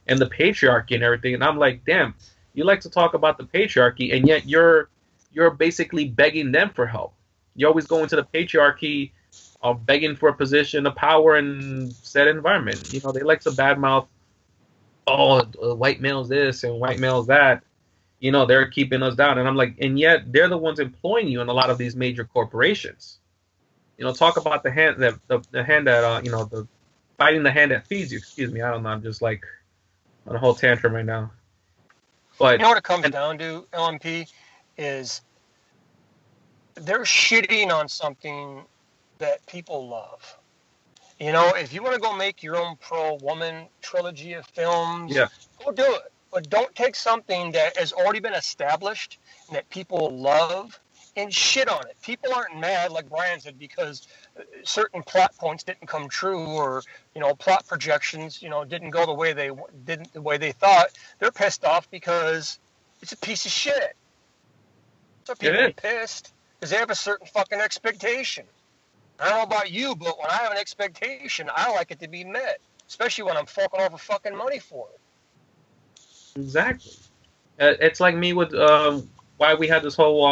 and the patriarchy and everything, and I'm like, damn, you like to talk about the patriarchy, and yet you're basically begging them for help. You're always going to the patriarchy, begging for a position of power in said environment. They like to badmouth, white males this and white males that. They're keeping us down, and I'm like, and yet they're the ones employing you in a lot of these major corporations. Talk about the hand that the hand that the fighting the hand that feeds you. Excuse me, I don't know. I'm just like on a whole tantrum right now. But what it comes down to, LMP, is they're shitting on something that people love. If you want to go make your own pro-woman trilogy of films, go do it. But don't take something that has already been established and that people love and shit on it. People aren't mad, like Bryon said, because certain plot points didn't come true, or plot projections didn't go the way they thought. They're pissed off because it's a piece of shit. So people are pissed because they have a certain fucking expectation. I don't know about you, but when I have an expectation, I like it to be met, especially when I'm forking over fucking money for it. Exactly. It's like me with why we had this whole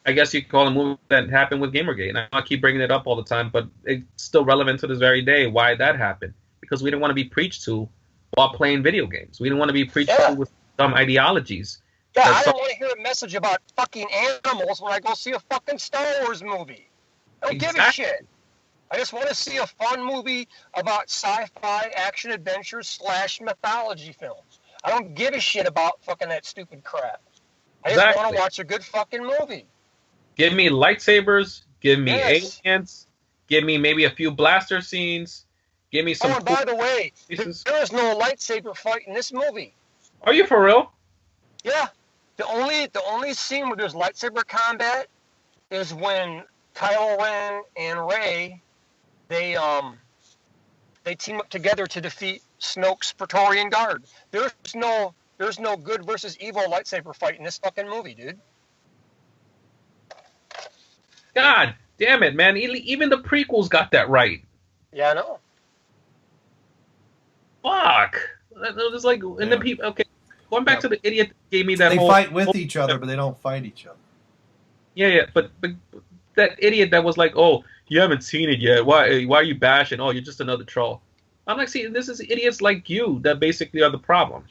I guess you could call it a movie that happened with Gamergate. And I keep bringing it up all the time, but it's still relevant to this very day why that happened. Because we didn't want to be preached to while playing video games. We didn't want to be preached to with dumb ideologies. Yeah, I don't want to hear a message about fucking animals when I go see a fucking Star Wars movie. I don't give a shit. I just want to see a fun movie about sci-fi, action, adventures / mythology films. I don't give a shit about fucking that stupid crap. I just want to watch a good fucking movie. Give me lightsabers. Give me aliens. Give me maybe a few blaster scenes. Give me some. Oh, and by the way, there is no lightsaber fight in this movie. Are you for real? Yeah. The only scene where there's lightsaber combat is when Kylo Ren and Rey they team up together to defeat Snoke's Praetorian Guard. There's no There's no good versus evil lightsaber fight in this fucking movie, dude. God damn it, man! Even the prequels got that right. Yeah, I know. Fuck. It was like, and the people. Okay, going back to the idiot that gave me that. They whole, fight with each other, but they don't fight each other. Yeah, but that idiot that was like, oh, you haven't seen it yet. Why are you bashing? Oh, you're just another troll. I'm like, see, this is idiots like you that basically are the problem.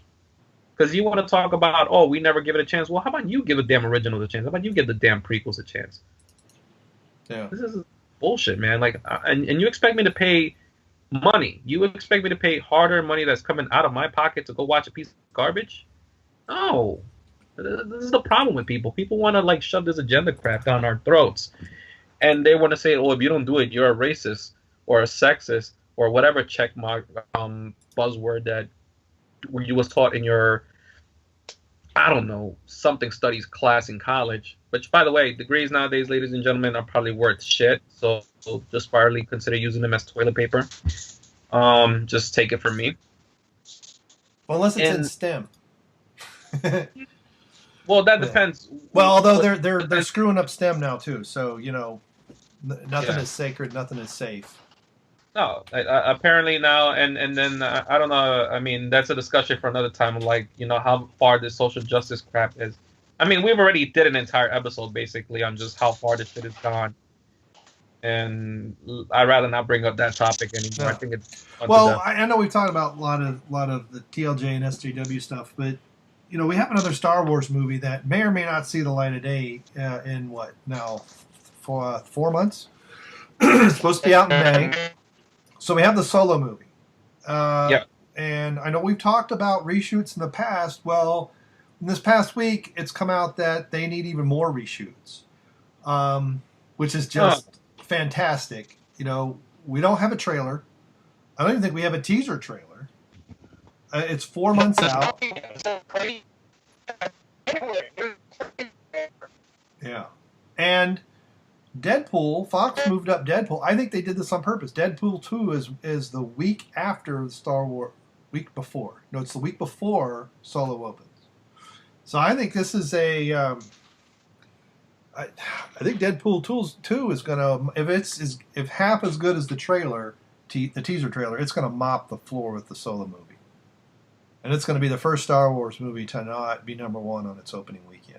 Because you want to talk about, oh, we never give it a chance. Well, how about you give the damn originals a chance? How about you give the damn prequels a chance? Yeah. This is bullshit, man. Like, and you expect me to pay money? You expect me to pay hard-earned money that's coming out of my pocket to go watch a piece of garbage? No. This is the problem with people. People want to like shove this agenda crap down our throats, and they want to say, "Oh, if you don't do it, you're a racist or a sexist or whatever checkmark buzzword that you was taught in your, I don't know, something studies class in college." Which, by the way, degrees nowadays, ladies and gentlemen, are probably worth shit. So just barely consider using them as toilet paper. Just take it from me. Well, unless it's in STEM. Well, that depends. Well, although they're screwing up STEM now too, so you know, nothing is sacred, nothing is safe. No, apparently now, and then I don't know. I mean, that's a discussion for another time. Like, you know, how far this social justice crap is. I mean, we've already did an entire episode basically on just how far this shit has gone, and I'd rather not bring up that topic anymore. No. I think it's well. I know we've talked about a lot of the TLJ and SJW stuff, but you know, we have another Star Wars movie that may or may not see the light of day in what now, for 4 months. It's supposed to be out in May. So we have the Solo movie. Yeah. And I know we've talked about reshoots in the past. Well, in this past week, it's come out that they need even more reshoots, which is just fantastic. You know, we don't have a trailer. I don't even think we have a teaser trailer. It's 4 months out. Yeah. And Deadpool, Fox moved up Deadpool. I think they did this on purpose. Deadpool 2 is the week after the Star Wars, week before. No, it's the week before Solo opens. So I think this is a, I think Deadpool 2 is going to, if half as good as the trailer, the teaser trailer, it's going to mop the floor with the Solo movie. And it's going to be the first Star Wars movie to not be number one on its opening weekend.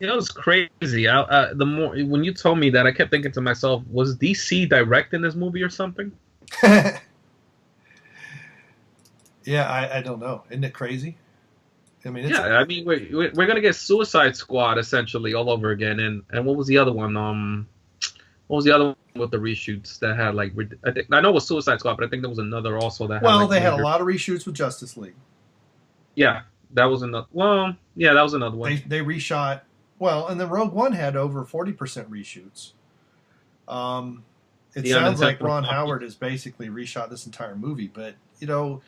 You know, it's crazy. The more when you told me that, I kept thinking to myself, was DC directing this movie or something? Yeah, I don't know. Isn't it crazy? I mean, I mean, we're gonna get Suicide Squad essentially all over again. And what was the other one? What was the other one with the reshoots that had like? I know it was Suicide Squad, but I think there was another also that. Well, had, like, they had a lot of reshoots with Justice League. Yeah, that was another. Well, yeah, that was another one. They reshot. Well, and then Rogue One had over 40% reshoots. It sounds like Ron Howard has basically reshot this entire movie, but you know,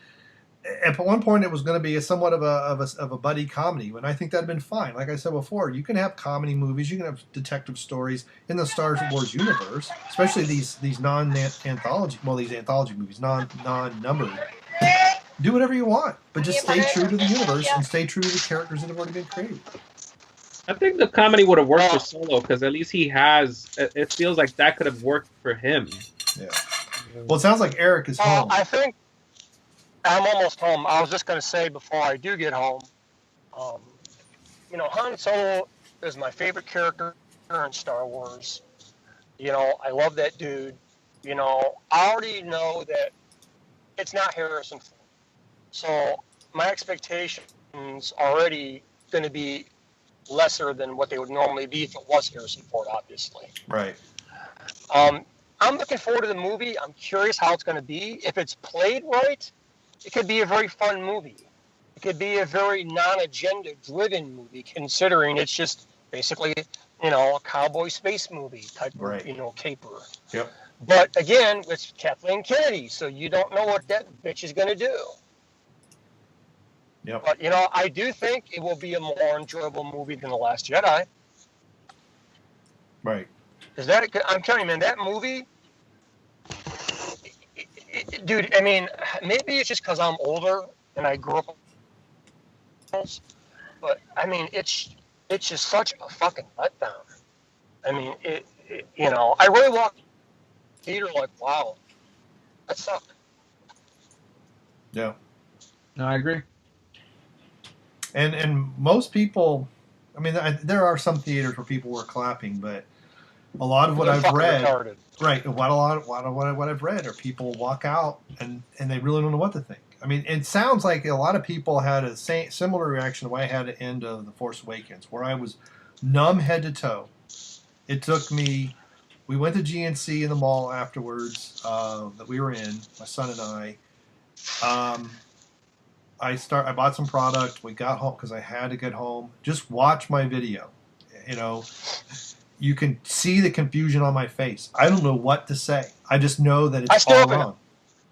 at one point it was going to be somewhat of a buddy comedy, and I think that'd been fine. Like I said before, you can have comedy movies, you can have detective stories in the Star Wars universe, especially these non-anthology, well, these anthology movies, non-numbered. Do whatever you want, but just stay true to the universe and stay true to the characters that have already been created. I think the comedy would have worked for Solo because at least he has. It feels like that could have worked for him. Yeah. Well, it sounds like Erik is home. I think I'm almost home. I was just going to say before I do get home, you know, Han Solo is my favorite character in Star Wars. You know, I love that dude. You know, I already know that it's not Harrison Ford. So my expectations are already going to be lesser than what they would normally be if it was Harrison Ford, obviously. Right. I'm looking forward to the movie. I'm curious how it's going to be. If it's played right, it could be a very fun movie. It could be a very non-agenda driven movie, considering it's just basically, you know, a cowboy space movie type of, you know, caper. Yep. But again, it's Kathleen Kennedy, so you don't know what that bitch is going to do. Yep. But, you know, I do think it will be a more enjoyable movie than The Last Jedi. Right. Is that? I'm telling you, man, that movie, dude. I mean, maybe it's just because I'm older and I grew up but I mean, it's just such a fucking letdown. I mean, you know, I really walked in the theater like, wow, that sucked. Yeah. No, I agree. And most people, I mean, there are some theaters where people were clapping, but a lot of what They're I've fucking read, retarded. right? What I've read are people walk out and they really don't know what to think. I mean, it sounds like a lot of people had a similar reaction to what I had at the end of The Force Awakens, where I was numb head to toe. It took me. We went to GNC in the mall afterwards that we were in, my son and I. I bought some product. We got home because I had to get home. Just watch my video. You know, you can see the confusion on my face. I don't know what to say. I just know that it's all wrong.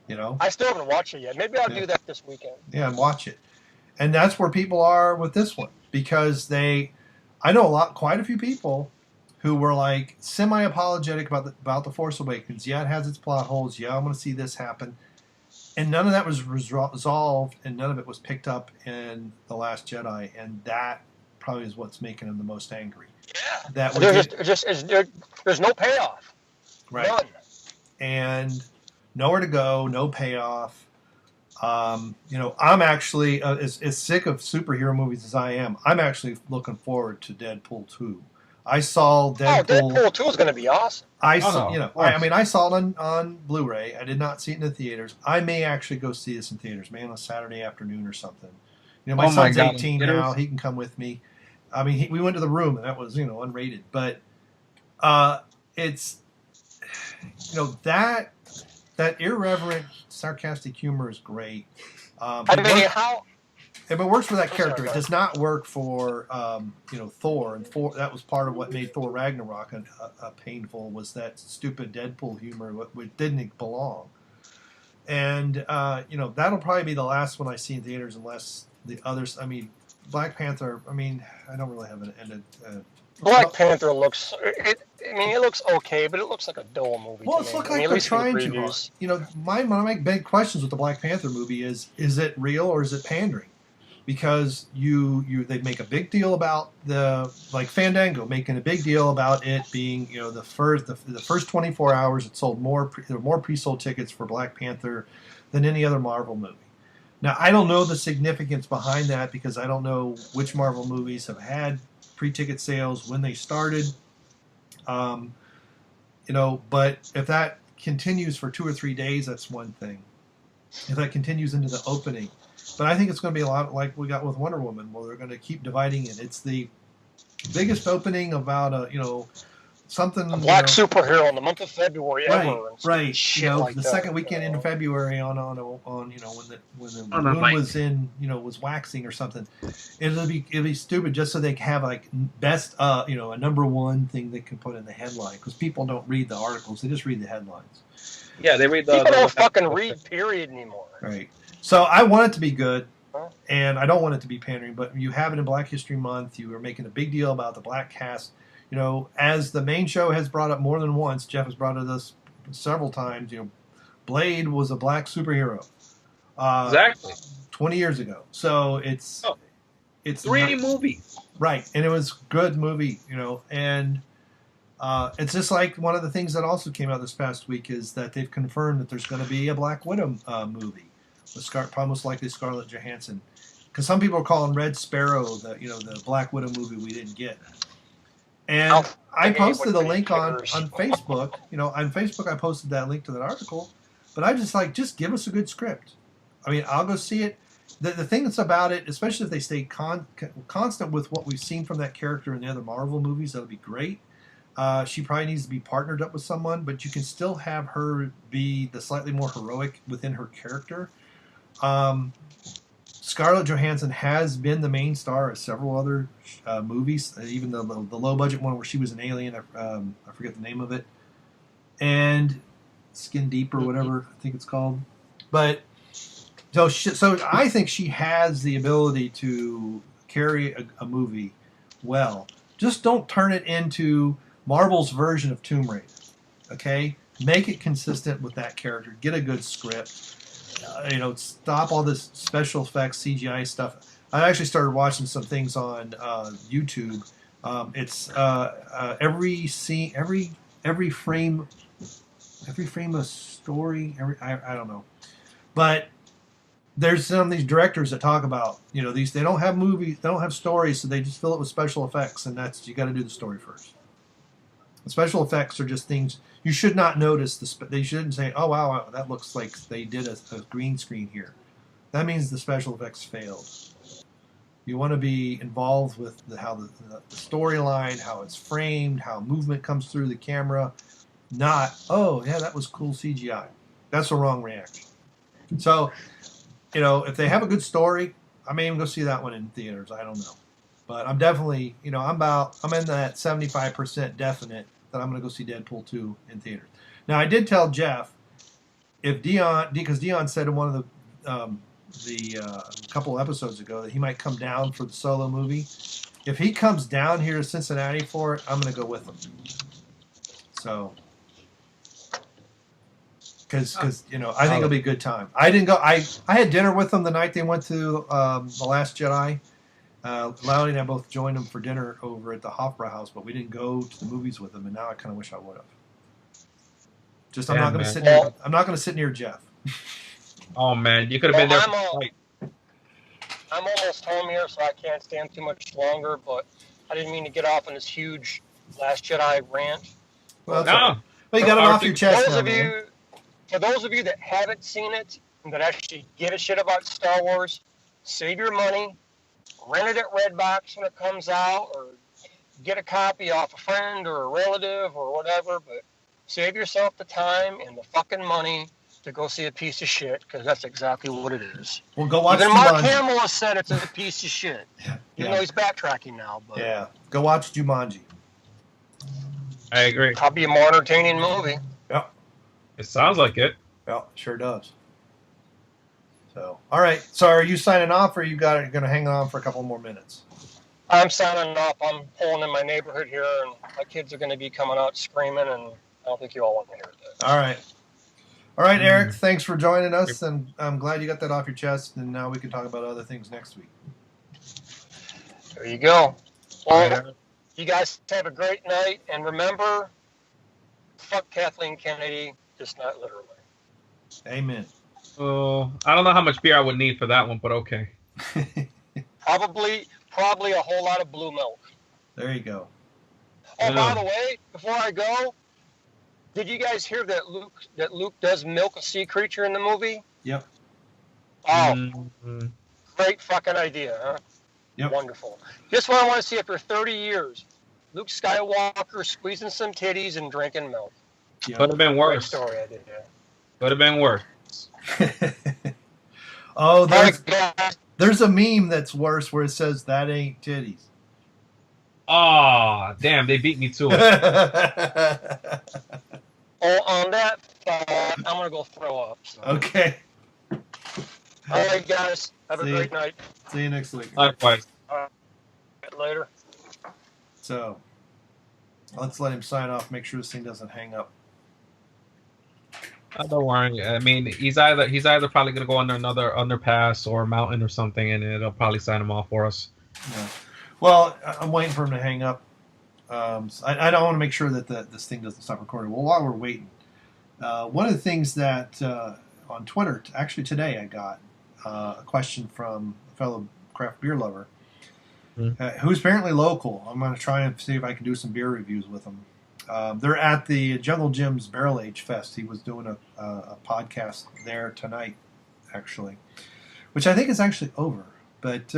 You know, I still haven't watched it yet. Maybe I'll do that this weekend. Yeah, and watch it. And that's where people are with this one because I know quite a few people who were like semi-apologetic about the Force Awakens. Yeah, it has its plot holes. Yeah, I'm going to see this happen. And none of that was resolved, and none of it was picked up in The Last Jedi, and that probably is what's making him the most angry. Yeah, there's no payoff. Right. None. And nowhere to go, no payoff. You know, I'm actually as sick of superhero movies as I am. I'm actually looking forward to Deadpool 2. I saw Deadpool. Deadpool 2 is going to be awesome. I saw it on Blu-ray. I did not see it in the theaters. I may actually go see this in theaters, man, on a Saturday afternoon or something. You know, my son's 18 now. He can come with me. I mean, we went to the room, and that was, you know, unrated. But it's, you know, that irreverent, sarcastic humor is great. If it works for that character, it does not work for you know, Thor. And Thor, that was part of what made Thor Ragnarok painful, was that stupid Deadpool humor, which didn't belong. And you know, that'll probably be the last one I see in theaters, unless the others. I mean, Black Panther. I mean, I don't really have an ended. Black Panther looks. It looks okay, but it looks like a dull movie. Well, it's like they're trying too hard. You know, one of my big questions with the Black Panther movie is it real or is it pandering? Because they make a big deal about like Fandango making a big deal about it being, you know, the first 24 hours it sold there were more pre-sold tickets for Black Panther than any other Marvel movie. Now, I don't know the significance behind that because I don't know which Marvel movies have had pre-ticket sales when they started. You know, but if that continues for 2 or 3 days, that's one thing. If that continues into the opening. But I think it's going to be a lot like we got with Wonder Woman, where they're going to keep dividing it. It's the biggest opening about something. A black superhero in the month of February ever. Right. Shit, you know, like the that, second weekend in February on you know, when the moon was in, you know, was waxing or something. It'll be stupid just so they can have like best you know, a number one thing they can put in the headline, because people don't read the articles, they just read the headlines. Yeah, they read people don't fucking read period anymore. Right. So I want it to be good, and I don't want it to be pandering, but you have it in Black History Month. You are making a big deal about the black cast. You know, as the main show has brought up more than once, Jeff has brought it us several times, you know, Blade was a black superhero. Exactly. 20 years ago. So it's 3 movies. Right, and it was a good movie, you know, and it's just like one of the things that also came out this past week is that they've confirmed that there's going to be a Black Widow movie. Probably most likely Scarlett Johansson, because some people are calling Red Sparrow the Black Widow movie we didn't get. And I posted a link on Facebook. You know, on Facebook I posted that link to that article, but I just give us a good script. I mean, I'll go see it. The thing that's about it, especially if they stay constant with what we've seen from that character in the other Marvel movies, that'll be great. She probably needs to be partnered up with someone, but you can still have her be the slightly more heroic within her character. Scarlett Johansson has been the main star of several other movies, even the low budget one where she was an alien. I forget the name of it, and Skin Deep or whatever I think it's called. But so I think she has the ability to carry a movie well. Just don't turn it into Marvel's version of Tomb Raider. Okay, make it consistent with that character. Get a good script. You know, stop all this special effects CGI stuff. I actually started watching some things on YouTube. It's every scene, every frame of story. I don't know, but there's some of these directors that talk about these. They don't have movies, they don't have stories, so they just fill it with special effects, and that's you got to do the story first. The special effects are just things you should not notice. They shouldn't say, "Oh wow, that looks like they did a green screen here." That means the special effects failed. You want to be involved with how the storyline, how it's framed, how movement comes through the camera. Not, oh yeah, that was cool CGI. That's the wrong reaction. So, if they have a good story, I may even go see that one in theaters. I don't know, but I'm definitely, I'm in that 75% definite that I'm going to go see Deadpool 2 in theaters. Now, I did tell Jeff because Dion said in one of the couple episodes ago that he might come down for the solo movie. If he comes down here to Cincinnati for it, I'm going to go with him. So, because I think it'll be a good time. I didn't go. I had dinner with them the night they went to the Last Jedi. Lowry and I both joined them for dinner over at the Hofbräu House, but we didn't go to the movies with them. And now I kind of wish I would have. I'm not going to sit near. I'm not going to sit near Jeff. Oh man, you could have been there. I'm almost home here, so I can't stand too much longer. But I didn't mean to get off on this huge Last Jedi rant. Well, you got it off your chest now, man. For those of you that haven't seen it and that actually give a shit about Star Wars, save your money, rent it at Redbox when it comes out, or get a copy off a friend or a relative or whatever. But save yourself the time and the fucking money to go see a piece of shit, because that's exactly what it is. Well, go watch Even Jumanji. Mark Hamill has said it's a piece of shit. Even though he's backtracking now. But yeah, go watch Jumanji. I agree. Probably a more entertaining movie. Yep. It sounds like it. Yeah, sure does. So, all right. So, are you signing off, or you're going to hang on for a couple more minutes? I'm signing off. I'm pulling in my neighborhood here, and my kids are going to be coming out screaming, and I don't think you all want to hear that. All right. All right, Eric, thanks for joining us, and I'm glad you got that off your chest, and now we can talk about other things next week. There you go. Well, you guys have a great night, and remember, fuck Kathleen Kennedy, just not literally. Amen. Oh, I don't know how much beer I would need for that one, but okay. Probably a whole lot of blue milk. There you go. Oh, by the way, before I go, did you guys hear that Luke does milk a sea creature in the movie? Yep. Oh, great fucking idea, huh? Yep. Wonderful. Just what I want to see after 30 years. Luke Skywalker squeezing some titties and drinking milk. Yep. Could have been worse. Great story I did there. Could have been worse. Oh, there's a meme that's worse where it says, "That ain't titties." Oh, damn, they beat me to it. On that thought, I'm going to go throw up. So. Okay. All right, guys. Have a great night. See you next week. Likewise. Later. So, let's let him sign off. Make sure this thing doesn't hang up. Don't worry. I mean, he's either probably going to go under another underpass or mountain or something, and it'll probably sign him off for us. Yeah. Well, I'm waiting for him to hang up. I don't want to make sure that this thing doesn't stop recording. Well, while we're waiting, one of the things that on Twitter, actually today, I got a question from a fellow craft beer lover who's apparently local. I'm going to try and see if I can do some beer reviews with him. They're at the Jungle Jim's Barrel Age Fest. He was doing a podcast there tonight, actually, which I think is actually over. But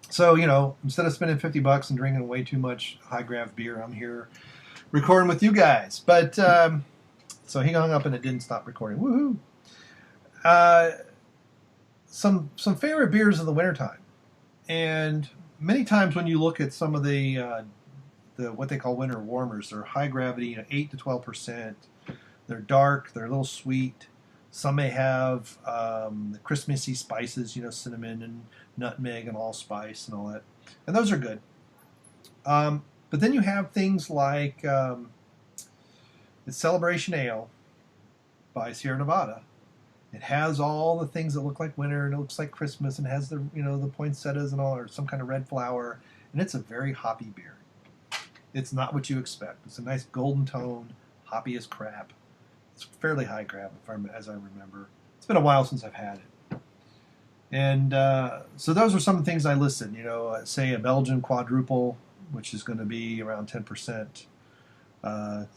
so, instead of spending $50 and drinking way too much high graft beer, I'm here recording with you guys. But so he hung up and it didn't stop recording. Woohoo! Some favorite beers in the wintertime, and many times when you look at some of the what they call winter warmers, they're high gravity, 8 to 12%. They're dark. They're a little sweet. Some may have the Christmassy spices, cinnamon and nutmeg and allspice and all that, and those are good. But then you have things like the Celebration Ale by Sierra Nevada, It has all the things that look like winter, and it looks like Christmas, and has the the poinsettias and all, or some kind of red flower, and it's a very hoppy beer. It's not what you expect. It's a nice golden tone, hoppy as crap. It's fairly high crap, as I remember. It's been a while since I've had it. And so those are some of the things I listed. Say a Belgian quadruple, which is going to be around 10%.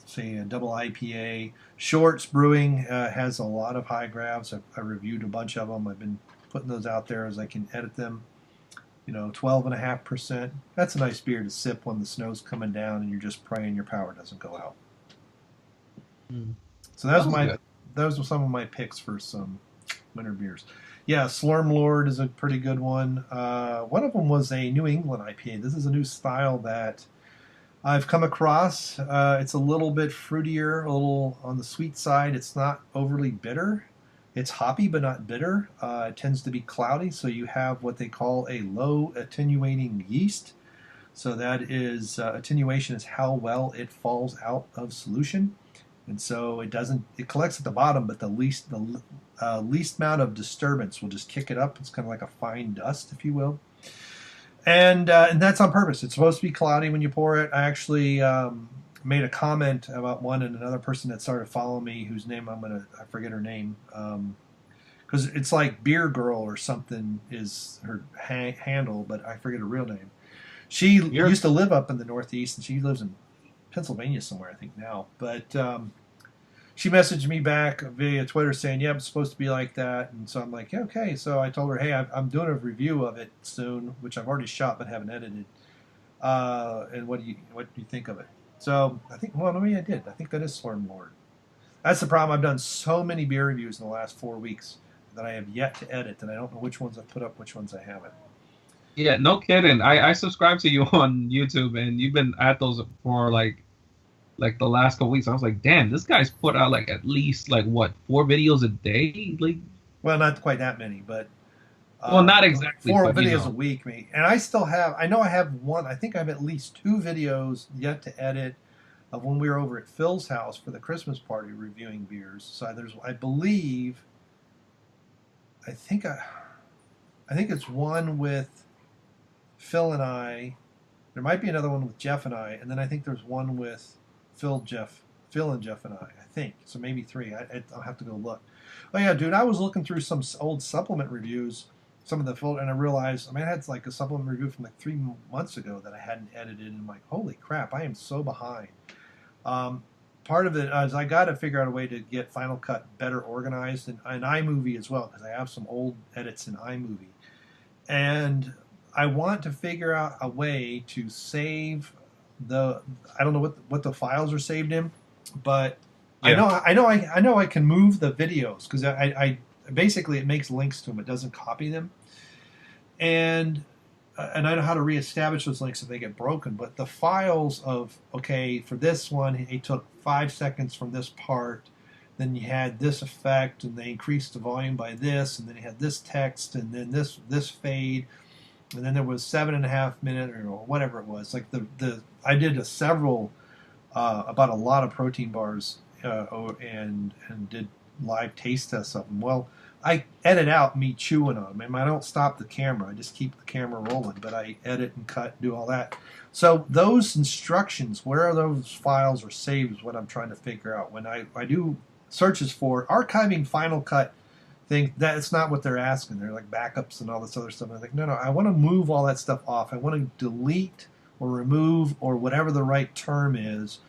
Say a double IPA. Shorts Brewing has a lot of high grabs. I reviewed a bunch of them. I've been putting those out there as I can edit them. 12.5%. That's a nice beer to sip when the snow's coming down and you're just praying your power doesn't go out. So those were some of my picks for some winter beers. Yeah, Slurm Lord is a pretty good one. One of them was a New England IPA. This is a new style that I've come across. It's a little bit fruitier, a little on the sweet side. It's not overly bitter. It's hoppy but not bitter. It tends to be cloudy, so you have what they call a low attenuating yeast. So that is attenuation is how well it falls out of solution, and so it collects at the bottom, but the least amount of disturbance will just kick it up. It's kind of like a fine dust, if you will. And that's on purpose. It's supposed to be cloudy when you pour it. I actually made a comment about one, and another person that started following me, whose name I forget her name, because it's like Beer Girl or something is her handle, but I forget her real name. She used to live up in the Northeast, and she lives in Pennsylvania somewhere, I think now. But she messaged me back via Twitter saying, "Yeah, it's supposed to be like that." And so I'm like, yeah, "Okay." So I told her, "Hey, I'm doing a review of it soon, which I've already shot but haven't edited. And what do you think of it?" So I think, maybe I did. I think that is Slurm Lord. That's the problem. I've done so many beer reviews in the last 4 weeks that I have yet to edit, and I don't know which ones I've put up, which ones I haven't. Yeah, no kidding. I subscribe to you on YouTube, and you've been at those for like the last couple weeks. I was like, damn, this guy's put out like at least 4 videos a day. Well, not quite that many, but well, not exactly 4 videos a week, me. And I still have. I know I have one. I think I have at least 2 videos yet to edit of when we were over at Phil's house for the Christmas party reviewing beers. So there's, I believe, I think it's one with Phil and I. There might be another one with Jeff and I, and then I think there's one with Phil and Jeff and I think. So maybe 3. I'll have to go look. Oh yeah, dude, I was looking through some old supplement reviews, some of the filter, and I realized, I had like a supplement review from like 3 months ago that I hadn't edited, and I'm like, holy crap, I am so behind. Part of it is I got to figure out a way to get Final Cut better organized in iMovie as well, because I have some old edits in iMovie, and I want to figure out a way to save I don't know what the files are saved in, but yeah. I know I can move the videos, because I basically it makes links to them. It doesn't copy them, and I know how to reestablish those links if they get broken. But the files of, okay, for this one, he took 5 seconds from this part, then you had this effect, and they increased the volume by this, and then you had this text, and then this fade, and then there was 7.5 minute or whatever it was. Like I did several about a lot of protein bars and did live taste tests of them. Well, I edit out me chewing on them. I don't stop the camera. I just keep the camera rolling, but I edit and cut, do all that. So those instructions, where those files are saved, is what I'm trying to figure out. When I do searches for archiving Final Cut thing, that's not what they're asking. They're like backups and all this other stuff. I'm like, no, I want to move all that stuff off. I want to delete or remove, or whatever the right term is,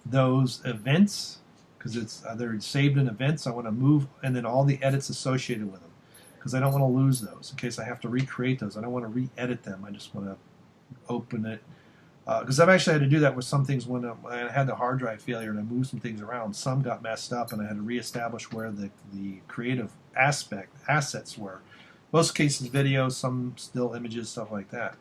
those events, because they're saved in events. I want to move, and then all the edits associated with them, because I don't want to lose those in case I have to recreate those. I don't want to re-edit them. I just want to open it, because I've actually had to do that with some things when I had the hard drive failure and I moved some things around. Some got messed up, and I had to reestablish where the creative assets were. Most cases videos, some still images, stuff like that.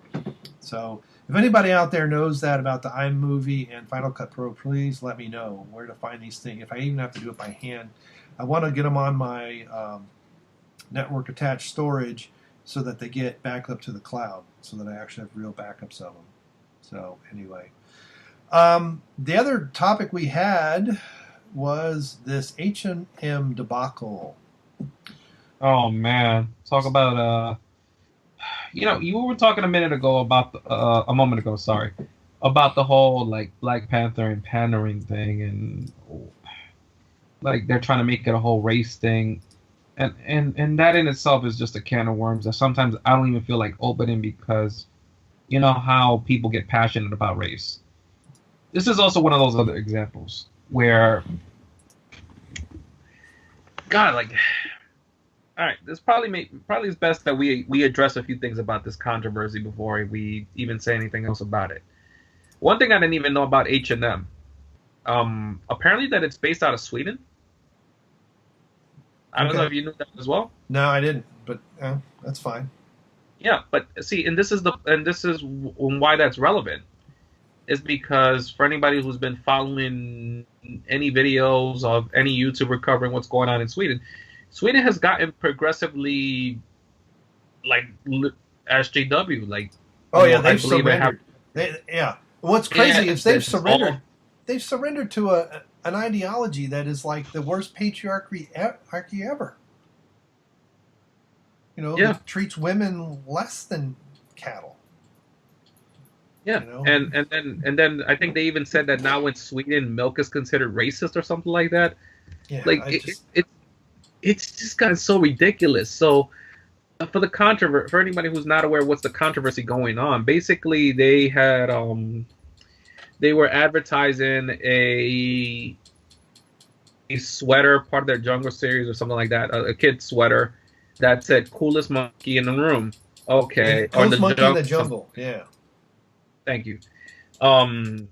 So if anybody out there knows that about the iMovie and Final Cut Pro, please let me know where to find these things. If I even have to do it by hand, I want to get them on my network attached storage so that they get backed up to the cloud, so that I actually have real backups of them. So anyway, the other topic we had was this H&M debacle. Oh man, talk about you were talking a minute ago about a moment ago, sorry, about the whole like Black Panther and pandering thing, and like they're trying to make it a whole race thing, and that in itself is just a can of worms that sometimes I don't even feel like opening because you know how people get passionate about race. This is also one of those other examples where, God, like, all right, this probably is best that we address a few things about this controversy before we even say anything else about it. One thing I didn't even know about H&M, apparently that it's based out of Sweden. I don't know if you knew that as well. No, I didn't, but that's fine. Yeah, but see, and this is why that's relevant, is because for anybody who's been following any videos of any YouTuber covering what's going on in Sweden, Sweden has gotten progressively like SJW, like they've surrendered. What's crazy is they've surrendered. They've surrendered to an ideology that is like the worst patriarchy ever. It treats women less than cattle. Yeah, and then I think they even said that now in Sweden, milk is considered racist or something like that. Yeah, like it's just gotten so ridiculous. So for the controversy, for anybody who's not aware, what's the controversy going on? Basically, they had they were advertising a sweater, part of their Jungle series or something like that, a kid's sweater that said "coolest monkey in the room." Okay, coolest monkey in the jungle. Yeah. Thank you. And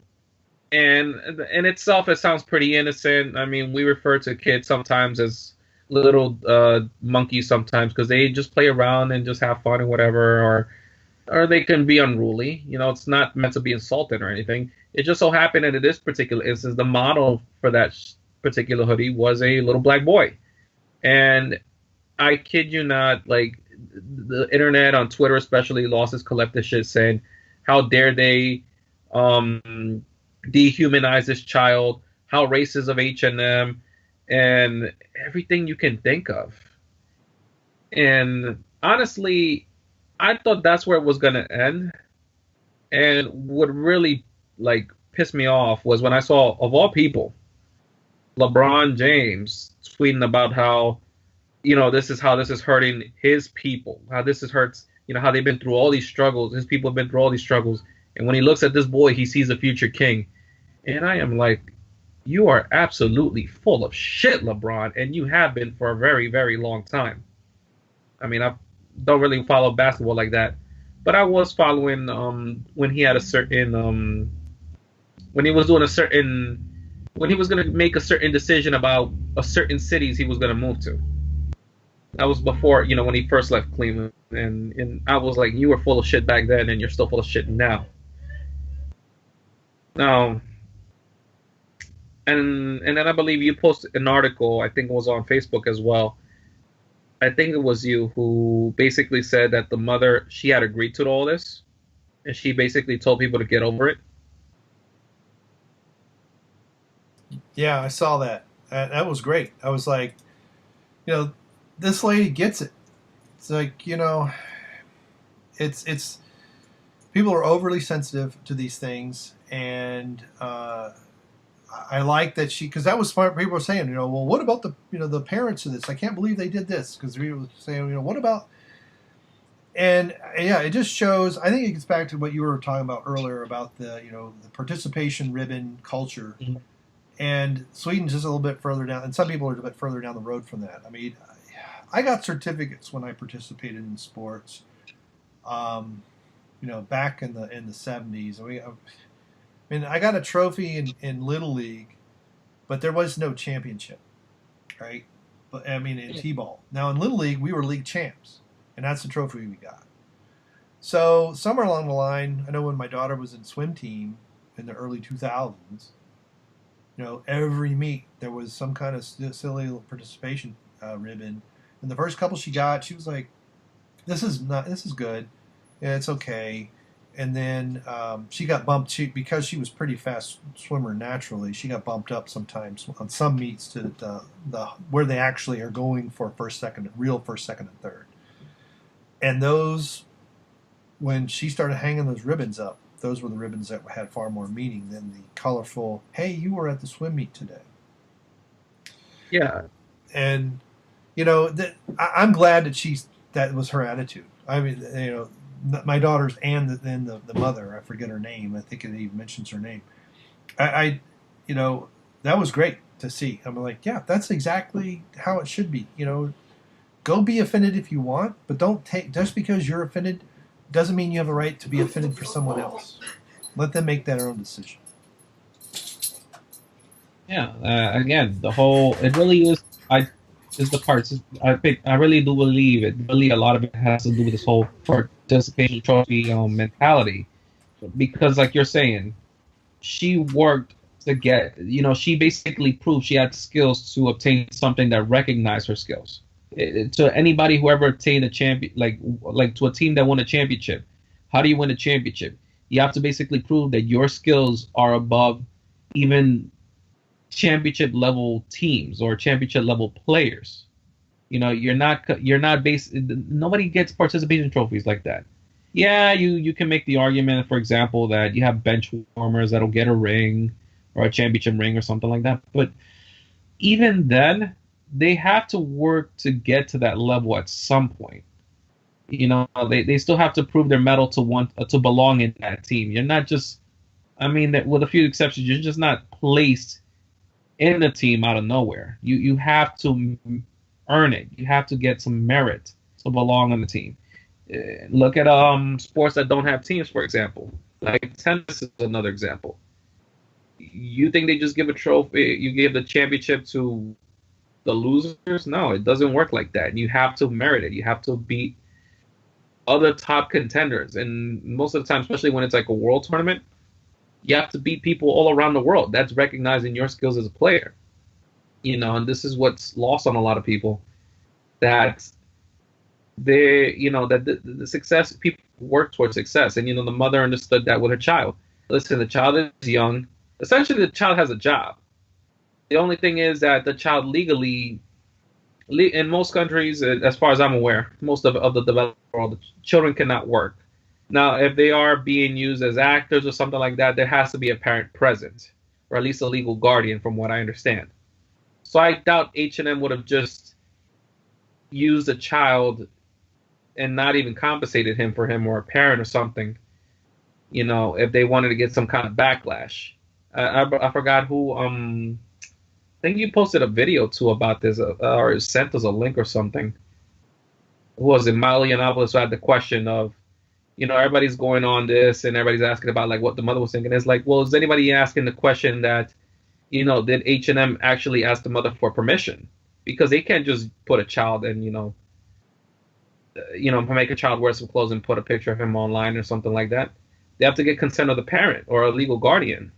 in itself, it sounds pretty innocent. I mean, we refer to kids sometimes as little monkeys sometimes because they just play around and just have fun and whatever, or they can be unruly. It's not meant to be insulting or anything. It just so happened that in this particular instance, the model for that particular hoodie was a little black boy. And I kid you not, like, the internet on Twitter especially lost its collective shit saying, how dare they dehumanize this child, how racist of H&M, and everything you can think of. And honestly, I thought that's where it was going to end. And what really like pissed me off was when I saw, of all people, LeBron James tweeting about how, this is how this is hurting his people, how this is hurts, how they've been through all these struggles. His people have been through all these struggles. And when he looks at this boy, he sees a future king. And I am like, you are absolutely full of shit, LeBron. And you have been for a very, very long time. I mean, I don't really follow basketball like that. But I was following when he had a certain when he was going to make a certain decision about a certain cities he was going to move to. That was before, when he first left Cleveland, and I was like, you were full of shit back then, and you're still full of shit now. And then I believe you posted an article, I think it was on Facebook as well. I think it was you who basically said that the mother, she had agreed to all this, and she basically told people to get over it. Yeah, I saw that. That was great. I was like, this lady gets it. It's like, it's people are overly sensitive to these things, and I like that because that was smart. People were saying, well, what about the parents of this? I can't believe they did this, because we were saying, what about? And yeah, it just shows. I think it gets back to what you were talking about earlier about the the participation ribbon culture, mm-hmm. And Sweden's just a little bit further down, and some people are a bit further down the road from that. I mean, I got certificates when I participated in sports. Back in the 70s. I got a trophy in Little League, but there was no championship, right? But in T-ball. Now in Little League, we were league champs, and that's the trophy we got. So somewhere along the line, I know when my daughter was in swim team in the early 2000s, every meet there was some kind of silly participation ribbon. And the first couple she got, she was like, "This is good, yeah, it's okay." and then she got bumped. Because she was pretty fast swimmer naturally, she got bumped up sometimes on some meets to the where they actually are going for first, second, and third. And those, when she started hanging those ribbons up, those were the ribbons that had far more meaning than the colorful, "Hey, you were at the swim meet today." Yeah. And I'm glad that was her attitude. I mean, my daughters and then the mother, I forget her name. I think it even mentions her name. I that was great to see. I'm like, yeah, that's exactly how it should be. Go be offended if you want, but don't take, just because you're offended doesn't mean you have a right to be offended for someone else. Let them make their own decision. Yeah. Again, it really is the parts. I really do believe it. Really, a lot of it has to do with this whole participation trophy mentality, because, like you're saying, she worked to get. She basically proved she had skills to obtain something that recognized her skills. To anybody who ever obtained a champion, like to a team that won a championship, how do you win a championship? You have to basically prove that your skills are above even championship level teams or championship level players. You're not based. Nobody gets participation trophies like that. Yeah, you can make the argument, for example, that you have bench warmers that'll get a ring or a championship ring or something like that. But even then, they have to work to get to that level at some point. They still have to prove their mettle to belong in that team. You're not just, with a few exceptions, you're just not placed in the team out of nowhere. You have to earn it. You have to get some merit to belong on the team. Look at sports that don't have teams, for example. Like tennis is another example. You think they just give a trophy, you give the championship to the losers? No, it doesn't work like that. You have to merit it. You have to beat other top contenders. And most of the time, especially when it's like a world tournament, you have to beat people all around the world. That's recognizing your skills as a player. And this is what's lost on a lot of people, that that the success, people work towards success. And, the mother understood that with her child. Listen, the child is young. Essentially, the child has a job. The only thing is that the child legally, in most countries, as far as I'm aware, most of the developed world, the children cannot work. Now, if they are being used as actors or something like that, there has to be a parent present, or at least a legal guardian, from what I understand. So I doubt H&M would have just used a child and not even compensated him for him, or a parent or something, if they wanted to get some kind of backlash. I forgot who, I think you posted a video too about this, or sent us a link or something. Who was it? Molly Yiannopoulos, who had the question of, everybody's going on this and everybody's asking about like what the mother was thinking. It's like, well, is anybody asking the question that, did H&M actually ask the mother for permission? Because they can't just put a child and, make a child wear some clothes and put a picture of him online or something like that. They have to get consent of the parent or a legal guardian.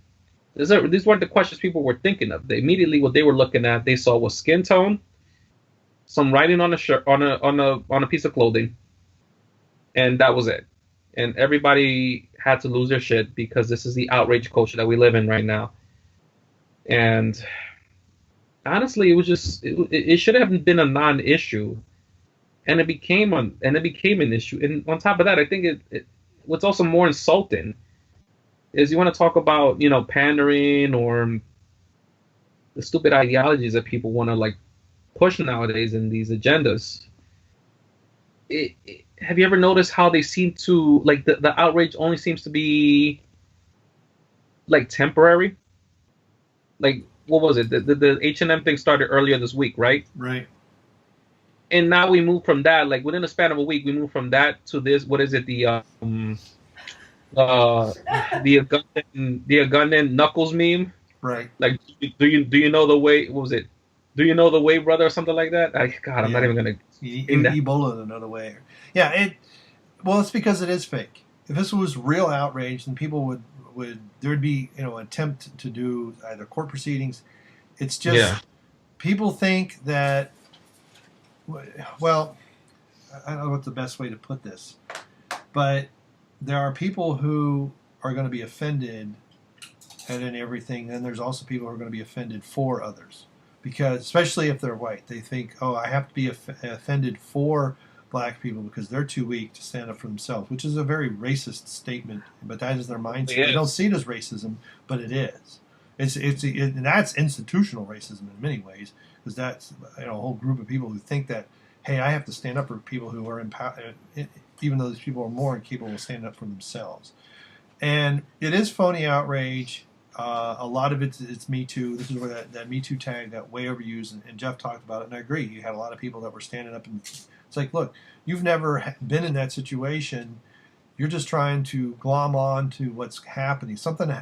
These weren't the questions people were thinking of. Immediately what they were looking at, they saw was skin tone, some writing on a shirt, on a piece of clothing, and that was it. And everybody had to lose their shit because this is the outrage culture that we live in right now. And honestly, it was just it should have been a non-issue, and it became an issue. And on top of that, I think what's also more insulting is you want to talk about pandering or the stupid ideologies that people want to like push nowadays in these agendas. Have you ever noticed how they seem to like the outrage only seems to be like temporary? Like, what was it? The H&M thing started earlier this week, right? Right. And now we move from that, like within a span of a week, we move from that to this. What is it? The Ugandan Knuckles meme. Right. Like, do you know the way? What was it? Do you know the way, brother, or something like that? I'm not even gonna. Ebola another way. Yeah. Well, it's because it is fake. If this was real outrage, then people would there would be attempt to do either court proceedings. It's just people think that. Well, I don't know what the best way to put this, but there are people who are going to be offended at everything, and there's also people who are going to be offended for others, because especially if they're white, they think, oh, I have to be offended for black people because they're too weak to stand up for themselves, which is a very racist statement. But that is their mindset. They don't see it as racism, but it is. And that's institutional racism in many ways, because that's a whole group of people who think that, hey, I have to stand up for people who are empowered, even though these people are more incapable of standing up for themselves. And it is phony outrage. A lot of it's Me Too. This is where that Me Too tag got way overused, and Jeff talked about it, and I agree. You had a lot of people that were standing up, and it's like, look, you've never been in that situation. You're just trying to glom on to what's happening. Something